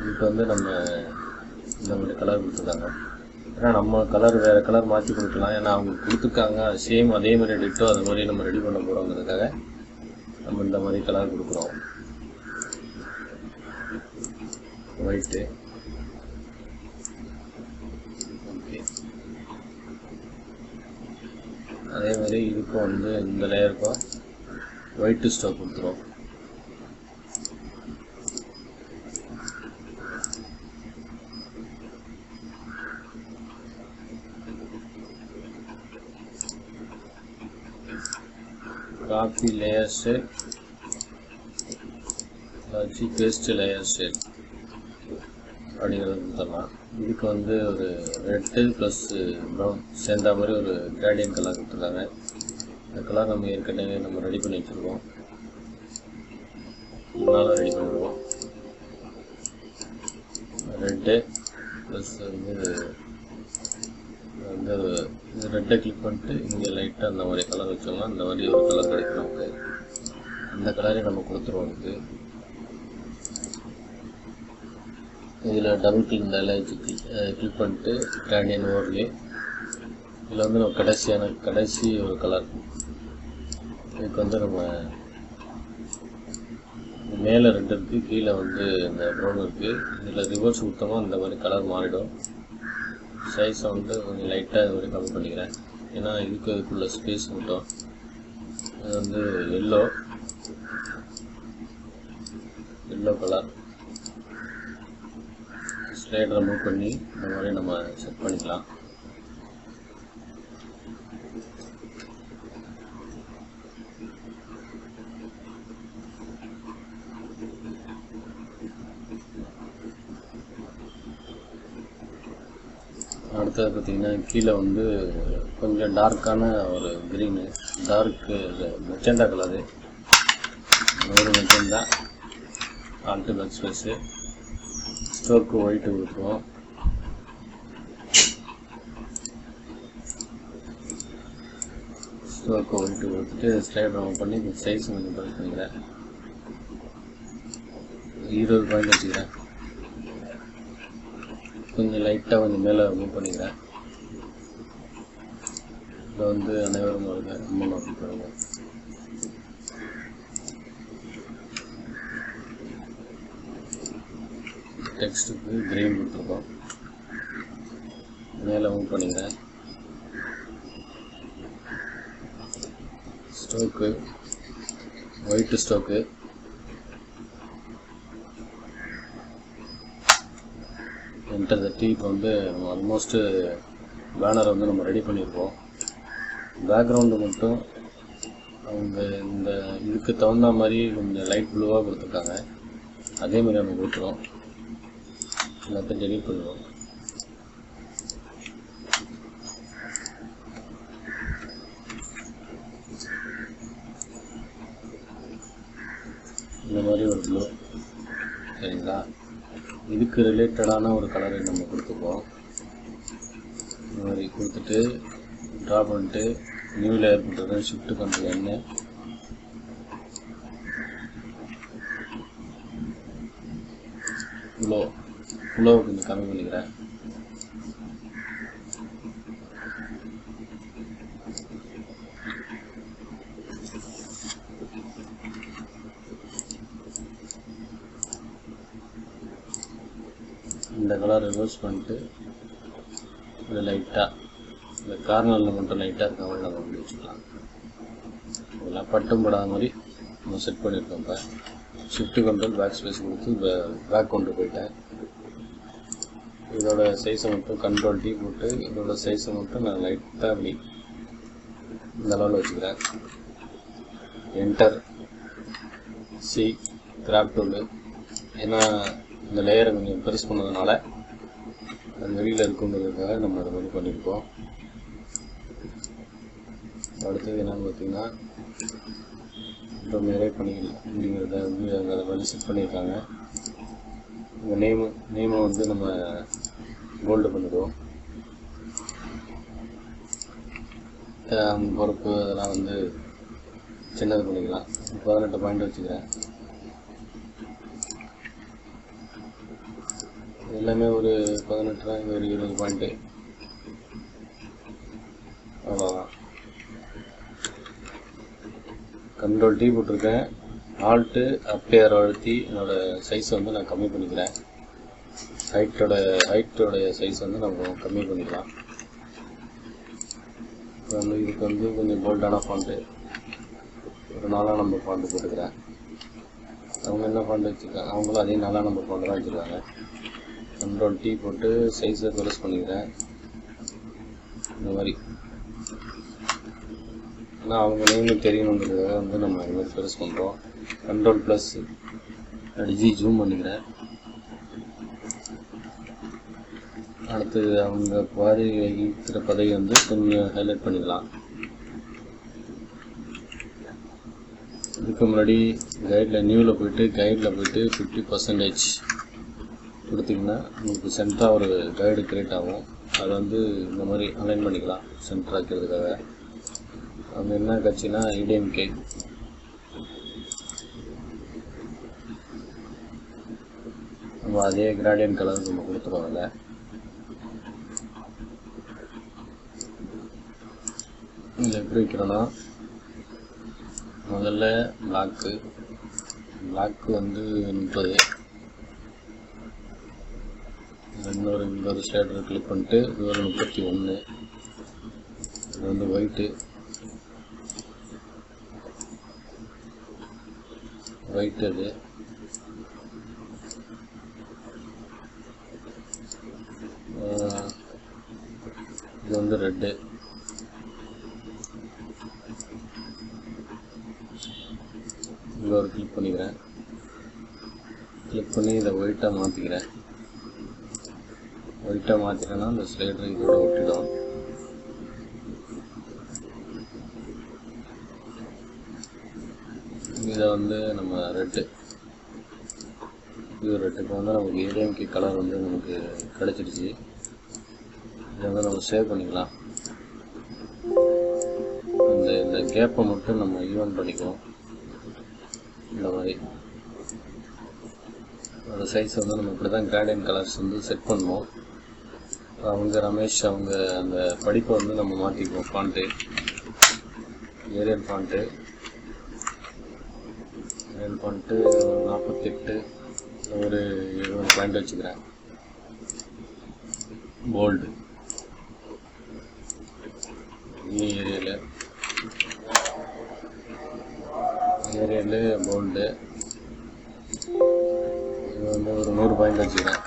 S1: இதுக்கு வந்து நம்ம இந்த மாதிரி கலர் கொடுத்துருக்காங்க. ஏன்னா நம்ம கலர் வேறு கலர் மாற்றி கொடுக்கலாம். ஏன்னா அவங்க கொடுத்துருக்காங்க சேம் அதே மாதிரி டிட்டோ அது மாதிரி நம்ம ரெடி பண்ண போகிறோங்கிறதுக்காக நம்ம இந்த மாதிரி கலர் கொடுக்குறோம். White okay. அதே மாதிரி இதுக்கும் வந்து இந்த லேயருக்கும் ஒயிட்டு ஸ்டோக் கொடுத்துருவோம். காப்பி லேயர் ஸ்டைல் வச்சு பேஸ்ட் லேயர் ஸ்டைல் அப்படிங்கிறது கொடுத்துடலாம். இதுக்கு வந்து ஒரு ரெட்டு ப்ளஸ் ப்ரௌன் சேர்ந்த மாதிரி ஒரு கிரேடியன் கலர் கொடுத்துருக்காங்க. இந்த கலர் நம்ம ஏற்கனவே நம்ம ரெடி பண்ணி வச்சுருக்கோம், இதனால ரெடி பண்ணிடுவோம். ரெட்டு ப்ளஸ் வந்து ரெட்டை கிளிக் பண்ணிட்டு இங்கே லைட்டாக அந்த மாதிரி கலர் வச்சோம்னா இந்த மாதிரி ஒரு கலர் கிடைக்கும் நமக்கு. அந்த கலரே நம்ம கொடுத்துருவோம். இதுக்கு இதில் டபுள் கிளிக் இந்த கிளிக் பண்ணிட்டு கிராண்டியன் ஓவர்லே இதில் வந்து நம்ம கடைசி ஒரு கலர். இதுக்கு வந்து நம்ம மேலே ரெட் இருக்குது, கீழே வந்து இந்த ப்ரௌன் இருக்குது. இதில் ரிவர்ஸ் கொடுத்தோம்னா இந்த மாதிரி கலர் மாறிடும். சைஸை வந்து கொஞ்சம் லைட்டாக இது மாதிரி கம்மி பண்ணிக்கிறேன். ஏன்னா இதுக்குள்ள ஸ்பேஸ் மட்டும். இது வந்து எல்லோ கலர் ஸ்லைடரை மூவ் பண்ணி இந்த மாதிரி நம்ம செட் பண்ணிக்கலாம். அடுத்தது பார்த்திங்கன்னா கீழே வந்து கொஞ்சம் டார்க்கான ஒரு க்ரீனு, டார்க்கு மெச்சண்டா கலரு, ஒரு மெச்சண்டா ஆல்ட்டு பேக் ஸ்பேஸு, ஸ்டோக்கு ஒயிட்டு கொடுத்துருவோம். ஸ்டோக்கு ஒயிட்டு கொடுத்துட்டு ஸ்லைடர் ஆன் பண்ணி சைஸ் கொஞ்சம் பல்க் பண்ணிக்கிறேன். 20 பாயிண்ட் வச்சுக்கிறேன். கொஞ்சம் லைட்டாக கொஞ்சம் மேலே மூவ் பண்ணிக்கிறேன். இதில் வந்து அனைவரும் வருங்க, அம்மன் அப்படி பாருங்க. டெக்ஸ்ட்டுக்கு கிரீன் கொடுத்துருக்கோம். மேலே மூவ் பண்ணிக்கிறேன். ஸ்டோக்கு ஒயிட்டு ஸ்டோக்கு என்டர் தட்டி இப்போ வந்து ஆல்மோஸ்ட்டு பேனரை வந்து நம்ம ரெடி பண்ணியிருக்கோம். பேக்ரவுண்டு மட்டும் அவங்க இந்த இதுக்கு தகுந்த மாதிரி கொஞ்சம் லைட் ப்ளூவாக கொடுத்துருக்காங்க. அதே மாதிரி நம்ம கொடுத்துருவோம். எல்லாத்தையும் டெலிட் பண்ணுவோம். இதுக்கு ரிலேட்டடான ஒரு கலரை நம்ம கொடுத்துப்போம். இந்த மாதிரி கொடுத்துட்டு ட்ரா பண்ணிட்டு நியூ லேயர் பண்ணுறது ஷிஃப்ட் கண்ட்ரோல் என்ன ஃப்ளோ கொஞ்சம் கம்மி பண்ணிக்கிறேன். இந்த கலர் ரிவர்ஸ் பண்ணிட்டு இது லைட்டாக இந்த கார்னரில் மட்டும் லைட்டாக இருக்க மாதிரி நம்ம அப்படி வச்சுக்கலாம். இதெல்லாம் பட்டும் படாத மாதிரி நம்ம செட் பண்ணியிருக்கோம். இப்போ ஷிஃப்ட் கண்ட்ரோல் பேக் ஸ்பேஸ் கொடுத்து பேக் கொண்டு போயிட்டேன். இதோட சைஸை மட்டும் கண்ட்ரோல் டி போட்டு இதோட சைஸை மட்டும் நான் லைட்டாக அப்படி இந்த அளவில் வச்சுக்கிறேன். Enter C crop tool. ஏன்னா இந்த லேயரை கொஞ்சம் பெருசு பண்ணதுனால அது வெளியில் இருக்குங்கிறதுக்காக நம்ம அதை மாதிரி பண்ணியிருக்கோம். அடுத்தது என்னென்னு பார்த்தீங்கன்னா ரொம்ப நிறைய பண்ணிக்கலாம் அப்படிங்கிறத வந்து அதை மாதிரி செட் பண்ணியிருக்காங்க. இந்த நேமை வந்து நம்ம போல்டு பண்ணிடுவோம். பொறுப்பு அதெல்லாம் வந்து சின்னது பண்ணிக்கலாம். 18 பாயிண்ட் வச்சுக்கிறேன். எல்லாமே ஒரு 18 தான், இங்கே ஒரு 20 பாயிண்ட்டு, அவ்வளோதான். கண்ட்ரோல் டி போட்டிருக்கேன். ஆல்ட்டு அப்டேர் அழுத்தி என்னோடய சைஸை வந்து நான் கம்மி பண்ணிக்கிறேன். ஹைட்டோடைய சைஸ் வந்து நம்ம கம்மி பண்ணிக்கலாம். இப்போ வந்து இதுக்கு வந்து கொஞ்சம் போல்டான ஃபாண்ட்டு ஒரு 4 நம்பர் ஃபாண்ட்டு போட்டுக்கிறேன். அவங்க என்ன ஃபாண்ட் வச்சுருக்காங்க, அவங்களும் அதே 4 நம்பர் ஃபாண்ட் தான் வச்சுருக்காங்க. கண்ட்ரோல் டி போட்டு சைஸை பெருசு பண்ணிக்கிறேன். இந்த மாதிரி ஆனால் அவங்க நேம் தெரியணுங்கிறதுக்காக வந்து நம்ம இது மாதிரி பெருசு பண்ணுறோம். கண்ட்ரோல் ப்ளஸ் அடிச்சு ஜூம் பண்ணிக்கிறேன். அடுத்தது அவங்க பாதி வகிக்கிற பதவி வந்து கொஞ்சம் ஹைலைட் பண்ணிக்கலாம். இதுக்கு முன்னாடி நியூவில் போயிட்டு கைடில் போயிட்டு 50% கொடுத்திங்கன்னா உங்களுக்கு சென்டராக ஒரு கைடு கிரியேட் ஆகும். அதை வந்து இந்த மாதிரி அலைன் பண்ணிக்கலாம் சென்டர் ஆக்கிறதுக்காக. அவங்க என்ன கட்சினா ஏடிஎம்கே. நம்ம அதே கிராடியன் கலர் நம்ம கொடுத்துருவோம். அதில் இதில் எப்படி வைக்கிறோன்னா முதல்ல பிளாக்கு வந்து 30, இன்னொரு ஷேடர் கிளிக் பண்ணிட்டு இது ஒரு 31, இது வந்து ஒயிட்டு அது இது வந்து ரெட்டு, இங்கே ஒரு கிளிக் பண்ணிக்கிறேன். கிளிக் பண்ணி இதை ஒயிட்டாக மாற்றிக்கிறேன். ஒயிட்டாக மாற்றிட்டேன்னா இந்த ஸ்லைடர் இதோட ஒட்டிடும். இதை வந்து நம்ம ரெட்டு, இது ரெட்டுக்கு வந்து நமக்கு ஏடிஎம்கே கலர் வந்து நமக்கு கிடச்சிடுச்சு. இதை வந்து நம்ம சேவ் பண்ணிக்கலாம். இந்த கேப்பை மட்டும் நம்ம ஈவன் பண்ணிக்குவோம். இந்த மாதிரி அந்த சைஸ் வந்து நம்ம இப்படி தான் கிராடியன் கலர்ஸ் வந்து செட் பண்ணுவோம். அவங்க ரமேஷ் அவங்க அந்த படிப்பை வந்து நம்ம மாற்றிக்குவோம். ஃபாண்ட்டு ஏரியல் ஃபாண்ட்டு 48 ஒரு 20 பாயிண்ட் வச்சுக்கிறேன். போல்டு ஏரியலு போல்டு இது வந்து ஒரு 100 பாயிண்ட் வச்சுக்கிறேன்.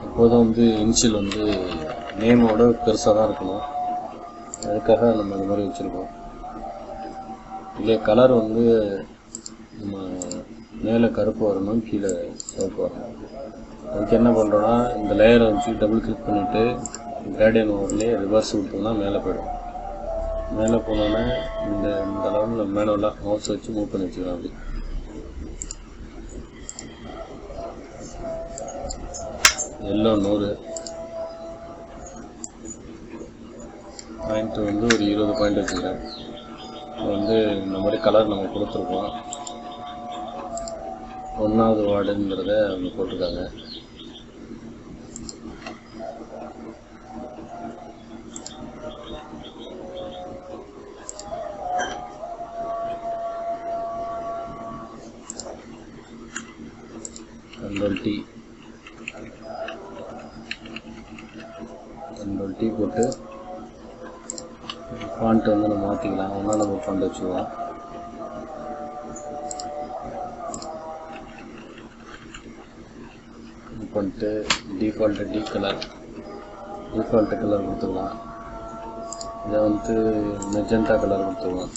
S1: எப்போதும் வந்து இன்ஷியல் வந்து நேமோட பெருசாக தான் இருக்கணும். அதுக்காக நம்ம இந்த மாதிரி வச்சுருக்கோம். இல்லை கலர் வந்து நம்ம மேலே கருப்பு வரணும், கீழே சிவப்பு வரணும். அதுக்கு என்ன பண்ணுறோன்னா இந்த லேயரை வச்சு டபுள் கிளிக் பண்ணிவிட்டு கிராடியன் ஓவர்லேயே ரிவர்ஸ் கொடுத்தோம்னா மேலே போய்டும். மேலே போனோன்னா இந்த அளவில் மேனுவலாக மவுஸ் வச்சு மூவ் பண்ணி வச்சுக்கலாம். அப்படி எல்லோ 100 பாயிண்ட் வந்து ஒரு 20 பாயிண்ட் வச்சுக்கிறேன். வந்து இந்த மாதிரி கலர் நம்ம கொடுத்துருக்கோம். 1வது வார்டுங்கிறத அவங்க போட்டிருக்காங்க. Ctrl T போட்டு ஃபாண்ட் வந்து நம்ம மாற்றிக்கலாம். 1ஆம் நம்பர் ஃபாண்ட் வச்சுக்கலாம். பண்ணிட்டு டிஃபால்ட் கலர் கொடுத்துக்கலாம். இதை வந்து மெஜந்தா கலர் கொடுத்துக்கலாம்.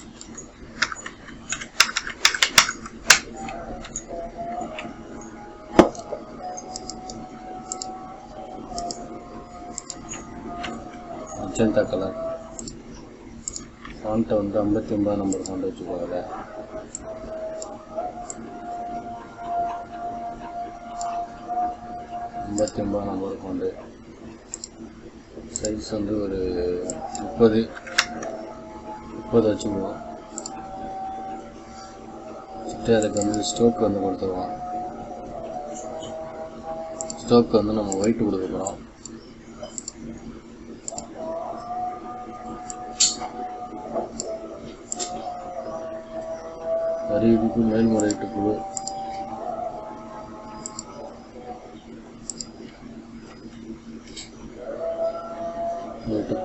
S1: மெஜந்தா கலர் ஃபாண்ட்டை வந்து 59ஆம் நம்பர் ஃபாண்ட் வச்சுக்கோங்க. நம்பர் ஃபாண்ட் சைஸ் வந்து ஒரு 30 வச்சுக்குவோம். வச்சுட்டு அதுக்கு வந்து ஸ்டோக் வந்து கொடுத்துருவோம். ஸ்டோக் வந்து நம்ம ஒயிட் கொடுக்க போகிறோம். அறிவிப்பு மேல்முறையீட்டு குழு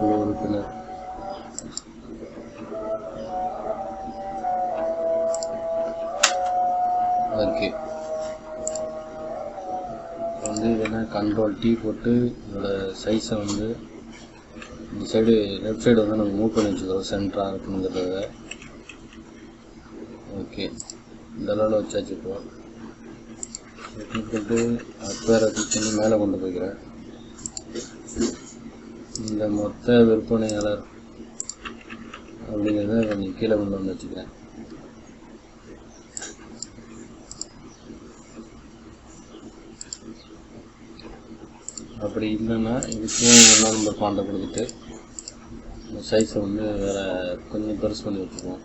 S1: உறுப்பினர் ஓகே. வந்து இதென்னா Ctrl T போட்டு இதோட சைஸை வந்து இந்த சைடு லெஃப்ட் சைடு வந்து நம்ம மூவ் பண்ணி வச்சுக்கிறோம் சென்டராக இருக்கணுங்கிறத. ஓகே, இந்த அளவில் வச்சாச்சு. இப்போ போட்டு அக்வேரை பண்ணி மேலே கொண்டு போய்க்கிறேன். இந்த மொத்த விற்பனையாளர் அப்படிங்கிறத கொஞ்சம் கீழே கொண்டு வந்து வச்சுக்கிறேன். அப்படி இல்லைன்னா இதுக்கும் 1ஆம் நம்பர் ஃபாண்டை கொடுத்துட்டு சைஸை வந்து வேறு கொஞ்சம் பெருசு பண்ணி வச்சுக்குவோம்.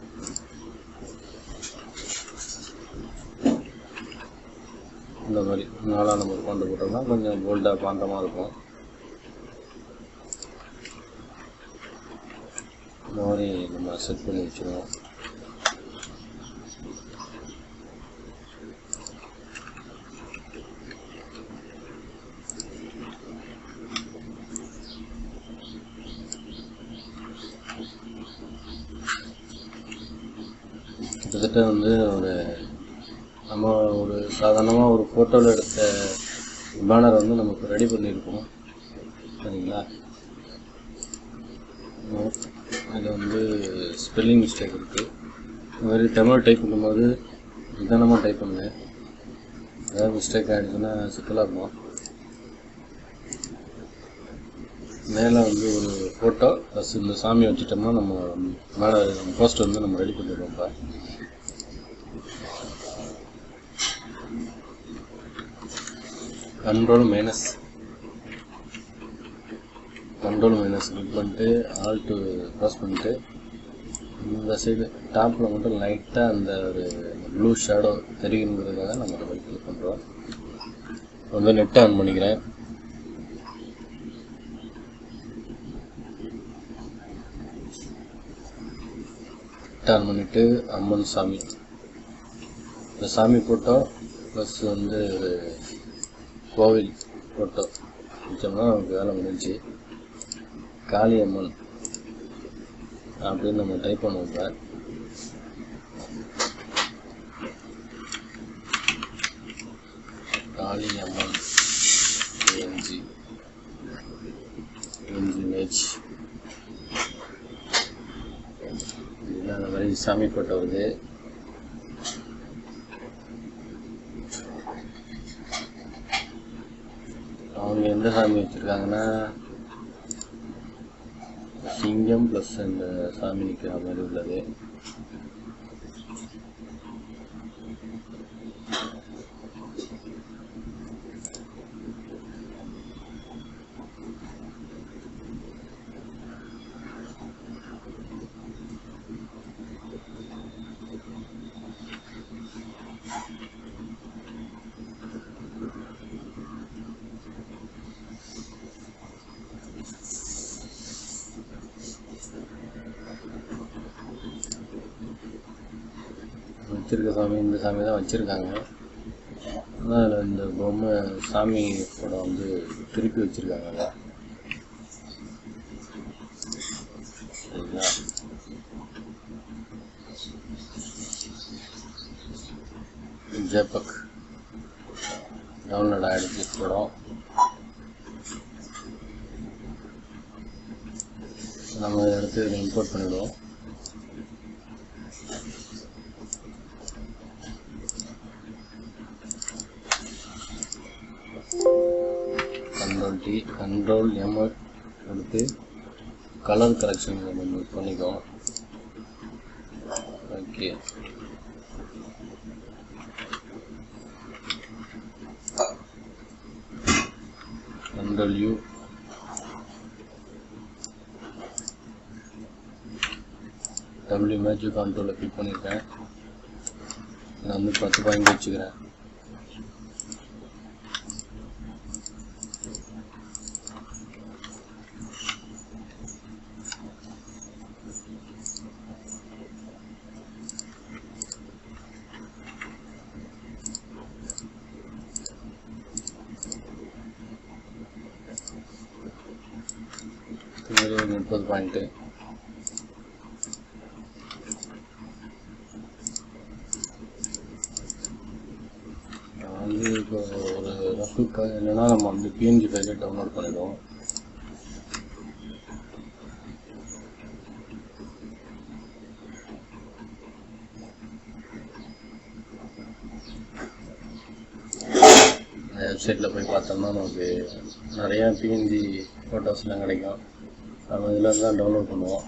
S1: இந்த மாதிரி 4ஆம் நம்பர் ஃபாண்டை போட்டோம்னா கொஞ்சம் போல்டாக பாண்டமாக இருக்கும். இந்த மாதிரி நம்ம செட் பண்ணி வச்சுருவோம். கிட்டத்தட்ட வந்து நம்ம ஒரு சாதாரணமாக ஒரு ஃபோட்டோவில் எடுத்த பேனர் வந்து நமக்கு ரெடி பண்ணியிருக்கோம். சரிங்களா? அதில் வந்து ஸ்பெல்லிங் மிஸ்டேக் இருக்குது. இந்த மாதிரி தமிழ் டைப் பண்ணும்போது நிதானமாக டைப் பண்ணுங்க. ஏதாவது மிஸ்டேக் ஆகிடுச்சுன்னா சிக்கலாக இருக்கும். மேலே வந்து ஒரு ஃபோட்டோ ப்ளஸ் இந்த சாமி வச்சுட்டோம்னா நம்ம மேலே போஸ்டர் வந்து நம்ம ரெடி பண்ணிடுவோம். இப்போ கண்ட்ரோல் மைனஸ் கிளிக் பண்ணிட்டு ஆல்ட்டு ப்ரெஸ் பண்ணிட்டு இந்த சைடு டாப்பில் மட்டும் லைட்டாக அந்த ஒரு ப்ளூ ஷேடோ தெரியுங்கிறதுக்காக நம்ம அதை கிளிக் பண்ணுறோம். வந்து நெட் ஆன் பண்ணிக்கிறேன். நெட் ஆன் பண்ணிவிட்டு அம்மன் சாமி, இந்த சாமி ஃபோட்டோ ப்ளஸ் வந்து ஒரு கோவில் ஃபோட்டோ வச்சோம்னா நமக்கு வேலை முடிஞ்சு. காளியம்மன் அப்படின்னு நம்ம டைப் பண்ணுவோம். காளியம்மன் இமேஜ் அந்த மாதிரி சாமி போட்டோ வருது. அவங்க எந்த சாமி வச்சுருக்காங்கன்னா சிங்கம் ப்ளஸ் அந்த சாமி நிற்கிற மாதிரி உள்ளது. வச்சுருக்க சாமி இந்த சாமி தான் வச்சுருக்காங்க. ஆனால் அதில் இந்த பொம்மை சாமி படம் வந்து திருப்பி வச்சுருக்காங்க. சரிங்களா? ஜேபக் டவுன்லோட் ஆகிடுச்சு படம். நம்ம இதை எடுத்து இம்போர்ட் பண்ணிவிடுவோம். கண்ட்ரோல் எம் எடுத்து கலர் கரெக்ஷன் நம்ம பண்ணிக்குவோம். Okay, control you, W magic கண்ட்ரோலில் கிளிக் பண்ணியிருக்கேன். நான் வந்து 10 பாயிண்ட் வச்சுக்கிறேன். இது 30 பாயிண்ட்டு. வந்து இப்போ ஒரு ரஃபுக்காக இல்லைன்னா நம்ம வந்து பிஎன்ஜி ஃபைலை டவுன்லோட் பண்ணிடுவோம். வெப்சைட்டில் போய் பார்த்தோம்னா நமக்கு நிறையா பிஎன்ஜி ஃபோட்டோஸ்லாம் கிடைக்கும். நம்ம இதில் தான் டவுன்லோட் பண்ணுவோம்.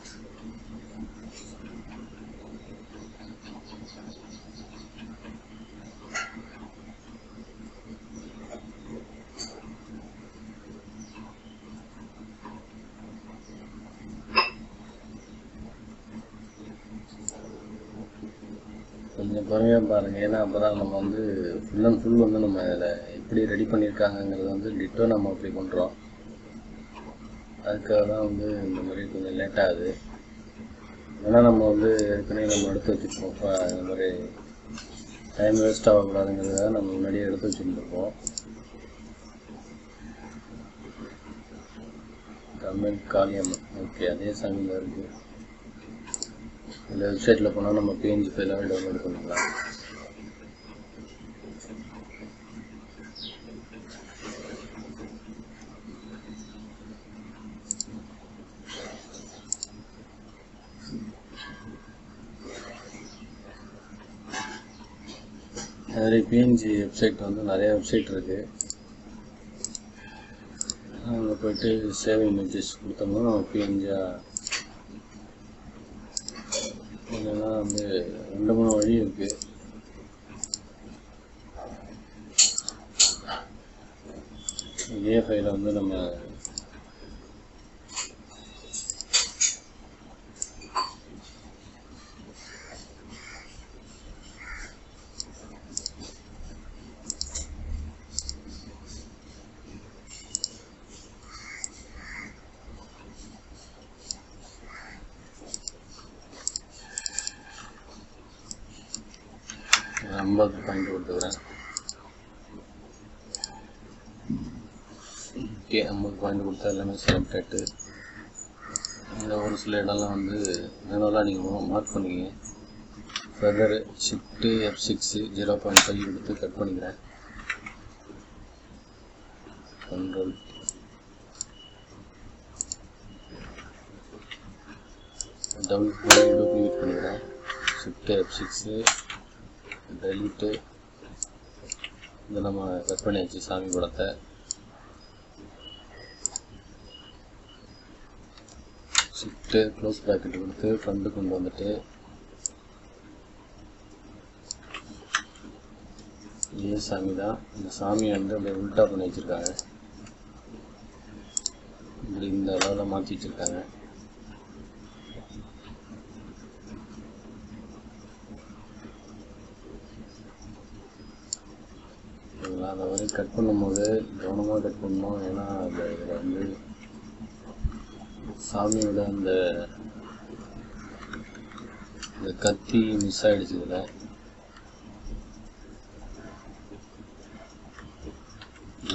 S1: கொஞ்சம் பொறுமையாக பாருங்கள், ஏன்னா அப்போ தான் நம்ம வந்து ஃபுல் அண்ட் ஃபுல் வந்து நம்ம இதில் எப்படி ரெடி பண்ணியிருக்காங்கங்கிறது வந்து டிட்டோ நம்ம அப்படி பண்ணுறோம். அதுக்காக தான் வந்து இந்த மாதிரி கொஞ்சம் லேட் ஆகுது. ஏன்னா நம்ம வந்து ஏற்கனவே நம்ம எடுத்து வச்சுருப்போம். இந்த மாதிரி டைம் வேஸ்ட் ஆகக்கூடாதுங்கிறதுக்காக நம்ம முன்னாடியே எடுத்து வச்சுருந்துருப்போம். கமெண்ட் காளியம்மன், ஓகே, அதே சாமியில் இருக்குது. இந்த வெப்சைட்டில் போனால் நம்ம பிஎன்ஜி ஃபைலாகவே டவுன்லோட் பண்ணிக்கலாம். அதே பிஎன்ஜி வெப்சைட் வந்து நிறைய வெப்சைட் இருக்குது. அங்கே போய்ட்டு சேவ் இமேஜஸ் கொடுத்தோம்னா நம்ம பிஎன்ஜியாக இல்லைன்னா வந்து 2-3 வழி இருக்குது. இதே ஃபைலை வந்து நம்ம $50 பாயிண்ட் கொடுத்துக்கிறேன். ஓகே, 50 பாயிண்ட் கொடுத்தா எல்லாமே செலக்ட் ஆகிட்டு. இந்த ஒரு சில இடம்லாம் வந்து வேணும்லாம் நீங்கள் மார்க் பண்ணிக்கிங்க. ஃபெதர் ஷிஃப்ட்டு F6 0.5 எடுத்து கட் பண்ணிக்கிறேன். கண்ட்ரோல் டூப்ளிகேட் பண்ணிக்கிறேன். Shift F6 delete. இதை நம்ம கட் பண்ணியாச்சு சாமி படத்தை. ஷிஃப்ட்டு க்ளோஸ் ப்ராக்கெட் கொடுத்து ஃப்ரண்ட்டு கொண்டு வந்துட்டு இதே சாமி தான். இந்த சாமியை வந்து அப்படியே உல்ட்டா பண்ணி வச்சுருக்காங்க. இப்படி இந்த அளவில் மாற்றி வச்சுருக்காங்க. அதை வந்து கட் பண்ணும்போது கவனமாக கட் பண்ணணும். ஏன்னா இதில் வந்து சாமியோட அந்த கத்தி மிஸ் ஆகிடுச்சு. இதில்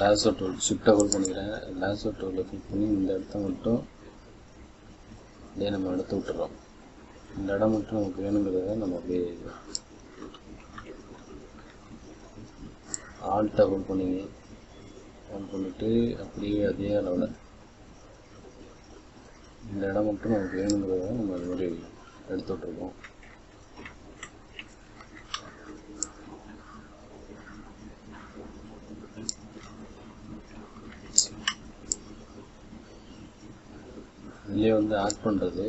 S1: லேசோ டூல் ஷிஃப்ட்டை ஹோல்ட் பண்ணிக்கிறேன். லேசோ டூலில் கிளிக் பண்ணி இந்த இடத்த மட்டும் அப்படியே நம்ம எடுத்து விட்டுறோம். இந்த இடம் மட்டும் நமக்கு வேணுங்கிறத நம்ம அப்படியே ஆல்ட்டை ஹோல்ட் பண்ணிவிட்டு அப்படியே அதே அளவில் இந்த இடம் மட்டும் நமக்கு வேணுங்கிறத நம்ம அது மாதிரி எடுத்து விட்ருக்கோம். இதுலேயே வந்து ஆட் பண்ணுறது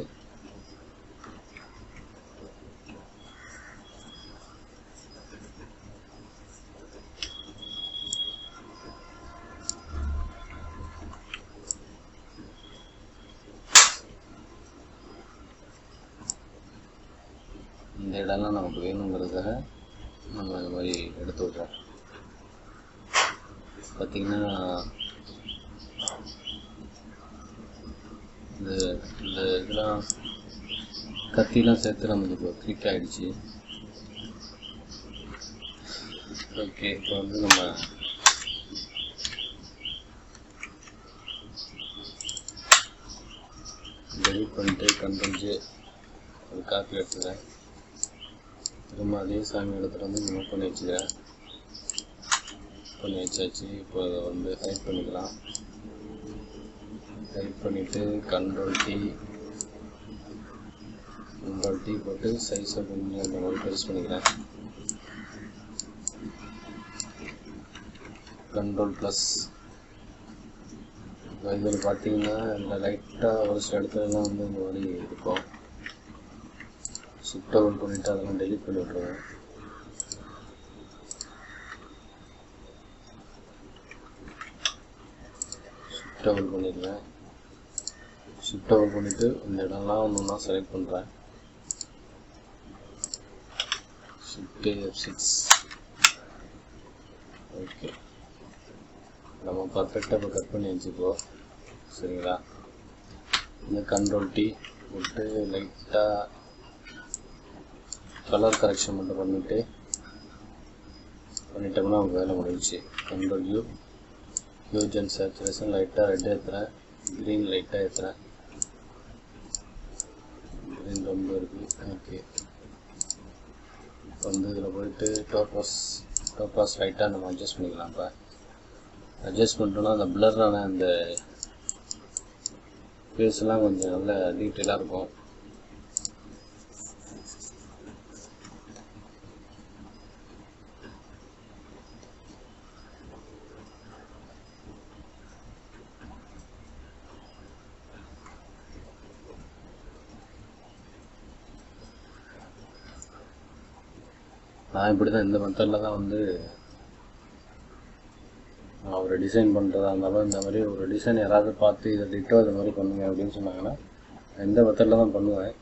S1: இந்த இடம்லாம் நமக்கு வேணுங்கிறதுக்காக நம்ம இந்த மாதிரி எடுத்து விட்றோம். பார்த்திங்கன்னா இந்த இதெல்லாம் கத்திலாம் சேர்த்து நமக்கு இப்போ கிளிக் ஆகிடுச்சு. ஓகே, இப்போ வந்து நம்ம டெலிட் பண்ணிட்டு கண்ட்ரோல்-J ஒரு காப்பி எடுத்துக்கிறேன். திரும்ப அதே சாமி எடுத்துகிட்டு வந்து மூவ் பண்ணி வச்சாச்சு. இப்போ அதை வந்து ஹைட் பண்ணிக்கலாம். ஹைட் பண்ணிவிட்டு கண்ட்ரோல்-T போட்டு சைஸை கொஞ்சம் அந்த மாதிரி பெருசு பண்ணிக்கிறேன். கண்ட்ரோல்+. இதில் பார்த்தீங்கன்னா இந்த லைட்டாக ஒரு சில இடத்துலலாம் வந்து இந்த மாதிரி இருக்கும். ஷிஃப்ட்டை ஹோல்ட் பண்ணிவிட்டு அதெல்லாம் டெலிட் பண்ணி விட்ருவேன். ஷிஃப்ட்டை ஹோல்ட் பண்ணிடுவேன். ஷிஃப்ட்டை ஹோல்ட் பண்ணிவிட்டு இந்த இடம்லாம் ஒன்று ஒன்றா செலக்ட் பண்ணுறேன். Shift F6. ஓகே, நம்ம பர்ஃபெக்டாக இப்போ கட் பண்ணி வச்சுப்போம். சரிங்களா? இந்த கண்ட்ரோல்-T போட்டு லைட்டாக கலர் கரெக்ஷன் மட்டும் பண்ணிட்டோம்னா அவங்க வேலை முடிஞ்சிச்சு. கண்ட்ரோல்-U ஹியூஜ் அண்ட் சேச்சுரேஷன் லைட்டாக ரெட் ஏற்றுறேன், க்ரீன் லைட்டாக ஏற்றுறேன். க்ரீன் ரொம்ப இருக்குது. ஓகே, இப்போ வந்து இதில் போயிட்டு டோப்பாஸ் லைட்டாக நம்ம அட்ஜஸ்ட் பண்ணிக்கலாம். இப்போ அட்ஜஸ்ட் பண்ணிட்டோம்னா அந்த பிளரான அந்த ஃபேஸ்லாம் கொஞ்சம் நல்ல டீட்டெயிலாக இருக்கும். நான் இப்படி தான் இந்த மெத்தடில் தான் வந்து நான் ஒரு டிசைன் பண்ணுறதா இருந்தாலும் இந்த மாதிரி ஒரு டிசைன் யாராவது பார்த்து இதை டிட்டோ இது மாதிரி பண்ணுங்க அப்படின்னு சொன்னாங்கன்னா இந்த மெத்தடில் தான் பண்ணுவேன்.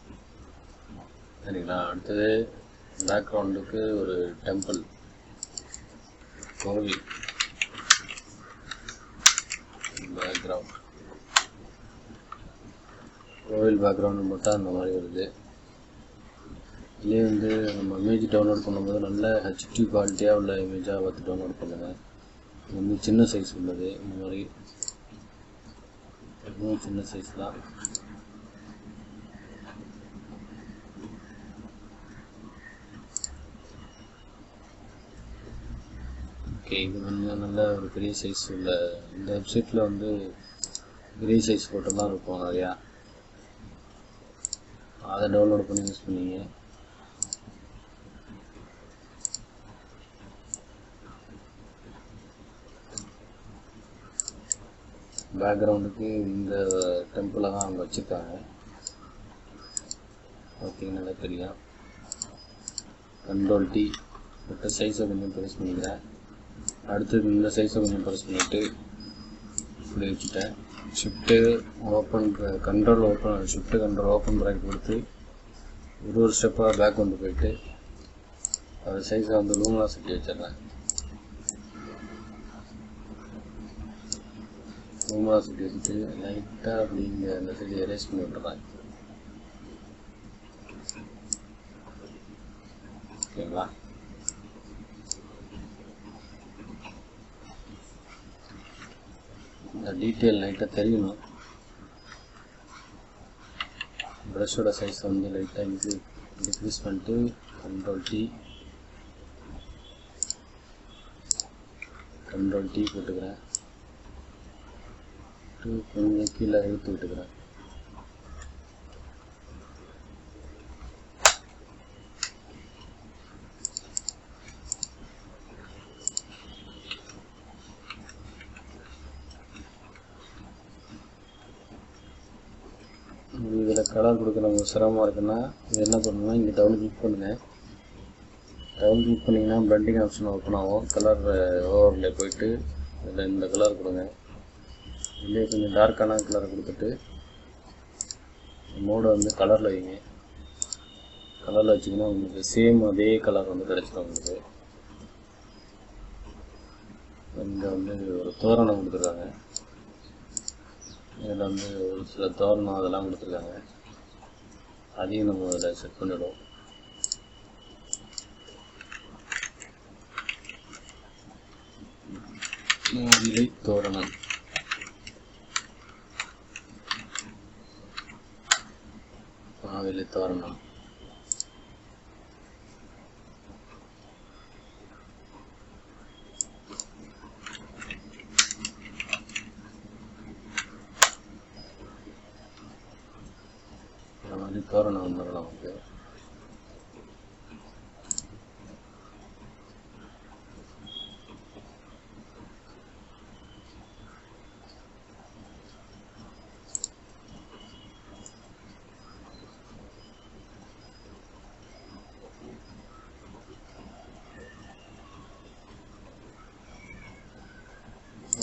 S1: சரிங்களா? அடுத்தது பேக்ரவுண்டுக்கு ஒரு டெம்பிள் கோவில் பேக்ரவுண்டு போட்டால் அந்த மாதிரி வருது. இதுலேயே வந்து நம்ம இமேஜ் டவுன்லோட் பண்ணும்போது நல்ல ஹெச்டி குவாலிட்டியாக உள்ள இமேஜாக பார்த்து டவுன்லோட் பண்ணுங்கள். இது வந்து சின்ன சைஸ் உள்ளது. இந்த மாதிரி இன்னும் சின்ன சைஸ் தான். ஓகே, இது வந்து நல்ல ஒரு பெரிய சைஸ் உள்ள இந்த வெப்சைட்டில் வந்து பெரிய சைஸ் ஃபோட்டோலாம் இருக்கும் நிறையா. அதை டவுன்லோட் பண்ணி யூஸ் பண்ணிங்க. பேக்ரவுண்டுக்கு இந்த டெம்பிளை தான் அவங்க வச்சுருக்காங்க. பார்த்தீங்கன்னா நல்லா தெரியும். கண்ட்ரோல்-T போட்டு சைஸை கொஞ்சம் பெருசு பண்ணிக்கிறேன். அடுத்தது இந்த சைஸை கொஞ்சம் பெருசு பண்ணிவிட்டு இப்படி வச்சுட்டேன். ஷிஃப்ட்டு கண்ட்ரோல் ஓப்பன் ப்ராக்கெட் கொடுத்து ஒரு ஸ்டெப்பாக பேக் கொண்டு போயிட்டு அது சைஸை வந்து லூமினாசிட்டி வச்சிடுறேன். லூமினாசிட்டி வச்சுட்டு லைட்டாக அப்படி இங்கே அந்த சைடு எரேஸ் பண்ணி விட்டுறேன். ஓகேங்களா? இந்த டீட்டெயில் லைட்டாக தெரியணும். ப்ரஷோட சைஸ் வந்து லைட்டாக இன்க்ரீஸ் பண்ணிட்டு கண்ட்ரோல் டி போட்டுக்கிறேன். கொஞ்சம் கீழே இழுத்து விட்டுக்கிறேன். இதில் கலர் கொடுக்குறவங்க சிரமமாக இருக்குன்னா இது என்ன பண்ணணும்னா இங்கே டபுள் கிளிக் பண்ணுங்கள். டபுள் கிளிக் பண்ணிங்கன்னா பிளண்டிங் ஆப்ஷன் ஓப்பன் ஆகும். கலர் ஓவரில் போயிட்டு இதில் இந்த கலர் கொடுங்க. இல்லையே கொஞ்சம் டார்க்கான கலரை கொடுத்துட்டு மோடை வந்து கலரில் வைங்க. கலரில் வச்சிங்கன்னா உங்களுக்கு சேம் அதே கலர் வந்து கிடச்சிடும். உங்களுக்கு இங்கே வந்து ஒரு தோரணம் கொடுத்துருக்காங்க. இதில் வந்து ஒரு சில தோரணம் அதெல்லாம் கொடுத்துருக்காங்க. அதையும் நம்ம அதில் செட் பண்ணிவிடுவோம். மாவிலை தோரணம் தோரணம் வந்துடும் நமக்கு.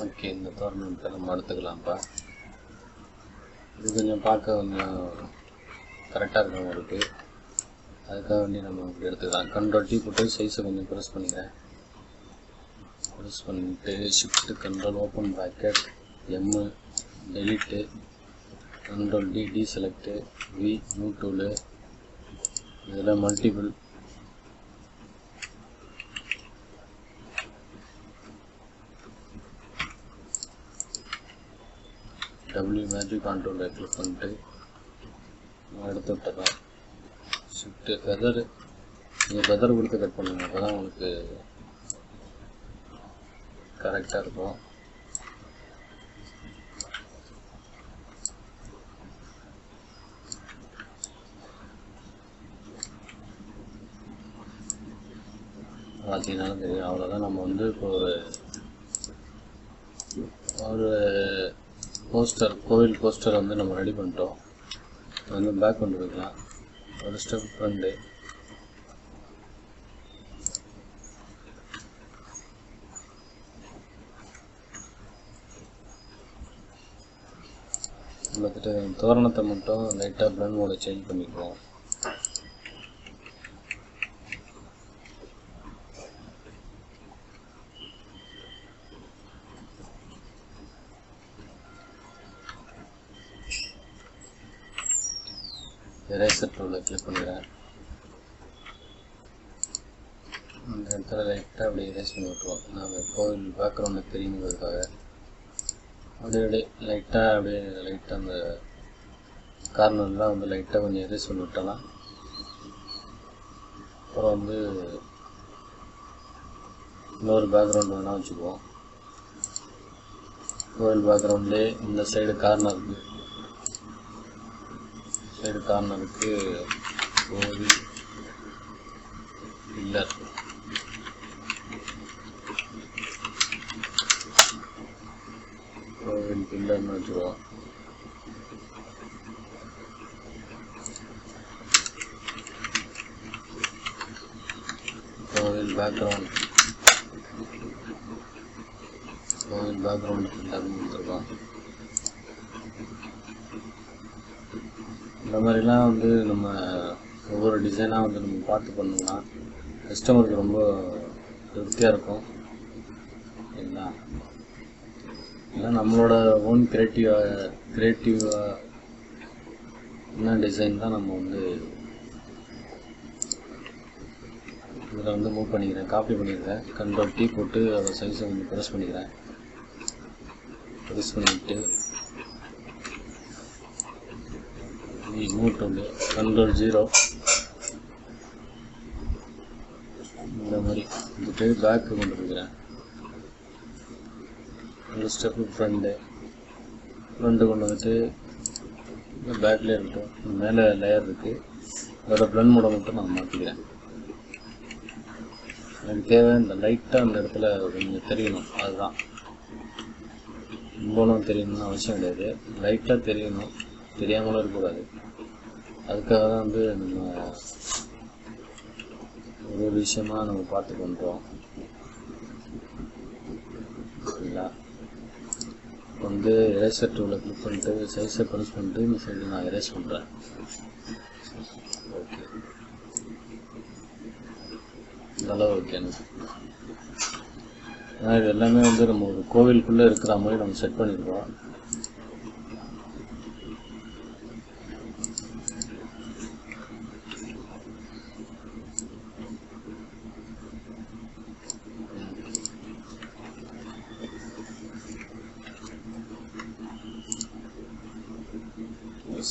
S1: ஓகே, இந்த தோரணத்தை நம்ம எடுத்துக்கலாம்ப்பா. இது கொஞ்சம் பார்க்க கொஞ்சம் கரெக்டாக இருக்கும் உங்களுக்கு. அதுக்காக வேண்டி நம்ம இப்படி எடுத்துக்கலாம். கண்ட்ரோல் டி போட்டு சைஸை கொஞ்சம் ப்ரெஸ் பண்ணிக்கிறேன். ப்ரெஸ் பண்ணிவிட்டு shift control open bracket M delete control D deselect V move tool இதில் மல்டிபிள் டபிள்யூ மேஜிக் கான்ட்ரோலை கிளிக் பண்ணிட்டு எடுத்து விட்டுறேன். ஷிஃப்ட்டு ஃபெதரு நீங்கள் ஃபெதர் கொடுத்து கட் பண்ணுங்கள். அப்போ தான் உங்களுக்கு கரெக்டாக இருக்கும். பார்த்தீங்கன்னாலும் தெரியும். அவ்வளோதான். நம்ம வந்து இப்போ ஒரு போஸ்டர், கோவில் போஸ்டர் வந்து நம்ம ரெடி பண்ணிட்டோம். வந்து பேக் கொண்டு வைக்கலாம். ஒரு ஸ்டெப் ஃப்ரண்ட்டு பார்த்துட்டு தோரணத்தை மட்டும் லைட்டாக பிளண்ட் மோட சேஞ்ச் பண்ணிக்குவோம். எரேசர் டூலில் கிளிக் பண்ணிக்கிறேன். அந்த இடத்துல லைட்டாக அப்படியே எரேஸ் பண்ணி விட்டுருவோம். நாங்கள் கோவில் பேக்ரவுண்டு தெரியுங்கிறதுக்காக அப்படியே லைட்டாக அந்த கார்னர்லாம் வந்து லைட்டாக கொஞ்சம் எரேஸ் பண்ணி விட்டலாம். அப்புறம் வந்து இன்னொரு பேக்ரவுண்டு வேணால் வச்சுக்குவோம். கோவில் பேக்ரவுண்ட்லேயே இந்த சைடு கார்னருக்கு கோவில் பில்லர் பில்லர்னு வச்சுருவோம். கோவில் பேக்ரவுண்ட் பில்லர்னு கொடுத்துருக்கோம். இந்த மாதிரிலாம் வந்து நம்ம ஒவ்வொரு டிசைனாக வந்து நம்ம பார்த்து பண்ணோம்னா கஸ்டமருக்கு ரொம்ப திருப்தியாக இருக்கும். சரிங்களா? இதெல்லாம் நம்மளோட ஓன் கிரியேட்டிவாக என்ன டிசைன் தான் நம்ம வந்து இதில் வந்து மூவ் பண்ணிக்கிறேன். காப்பி பண்ணிக்கிறேன். கண்ட்ரோல் டி போட்டு அதோட சைஸை கொஞ்சம் ப்ரெஸ் பண்ணிக்கிறேன். ப்ரெஸ் பண்ணிவிட்டு மூவ் டூல் Ctrl 0 இந்த மாதிரி வந்துட்டு பேக்கு கொண்டு வந்துக்கிறேன். ஒரு ஸ்டெப்பு ஃப்ரண்ட்டு கொண்டு வந்துட்டு பேக்லேயே இருக்கட்டும். மேலே லேயர் இருக்குது, அதோட பிளண்ட் மோட மட்டும் நான் மாற்றிக்கிறேன். எனக்கு தேவை இந்த லைட்டாக அந்த இடத்துல கொஞ்சம் தெரியணும், அதுதான். ரொம்பவும் தெரியணும்னு அவசியம் கிடையாது, லைட்டாக தெரியணும், தெரியாமலும் இருக்கக்கூடாது. அதுக்காக தான் வந்து நம்ம ஒரு விஷயமா நம்ம பார்த்து பண்ணுறோம். சரிங்களா? வந்து எரேசர் டூலை கிளிக் பண்ணிட்டு சைஸை ப்ரெஸ் பண்ணிட்டு இந்த சைடு நான் எரேஸ் பண்ணுறேன். ஓகே, இந்த அளவு ஓகே. ஏன்னா இது எல்லாமே வந்து நம்ம ஒரு கோவிலுக்குள்ளே இருக்கிற மாதிரி நம்ம செட் பண்ணியிருக்கோம்.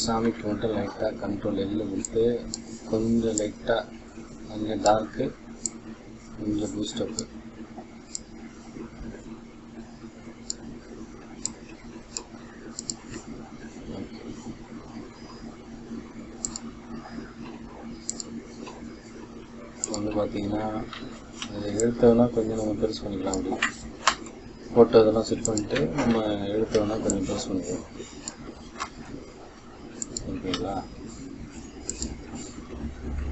S1: சாமிக்கு மட்டும் லைட்டாக Ctrl L கொடுத்து கொஞ்சம் லைட்டாக கொஞ்சம் டார்க்கு, கொஞ்சம் பூஸ்டப்பு. வந்து பார்த்தீங்கன்னா அதை எழுத்தவனா கொஞ்சம் நம்ம பெருசு பண்ணிக்கலாம். அப்படி ஃபோட்டோ இதெல்லாம் செட் பண்ணிட்டு நம்ம எழுத்தவனா கொஞ்சம் பெருசு பண்ணிக்கலாம். ஓகேங்களா?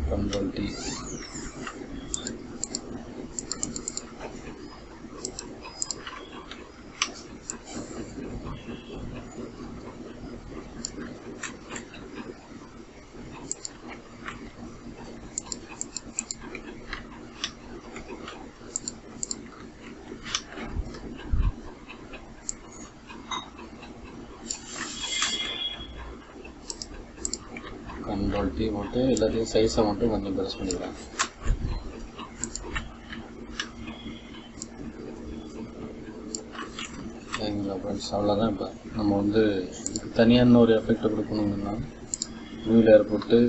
S1: Ctrl T. Ctrl T போட்டு எல்லாத்தையும் சைஸை மட்டும் கொஞ்சம் ப்ரெஸ் பண்ணிக்கிறேன். சரிங்களா ஃப்ரெண்ட்ஸ்? அவ்வளோதான். இப்போ நம்ம வந்து தனியாக இன்னொரு எஃபெக்ட் கொடுக்கணுங்கன்னா நியூ லேயர் போட்டு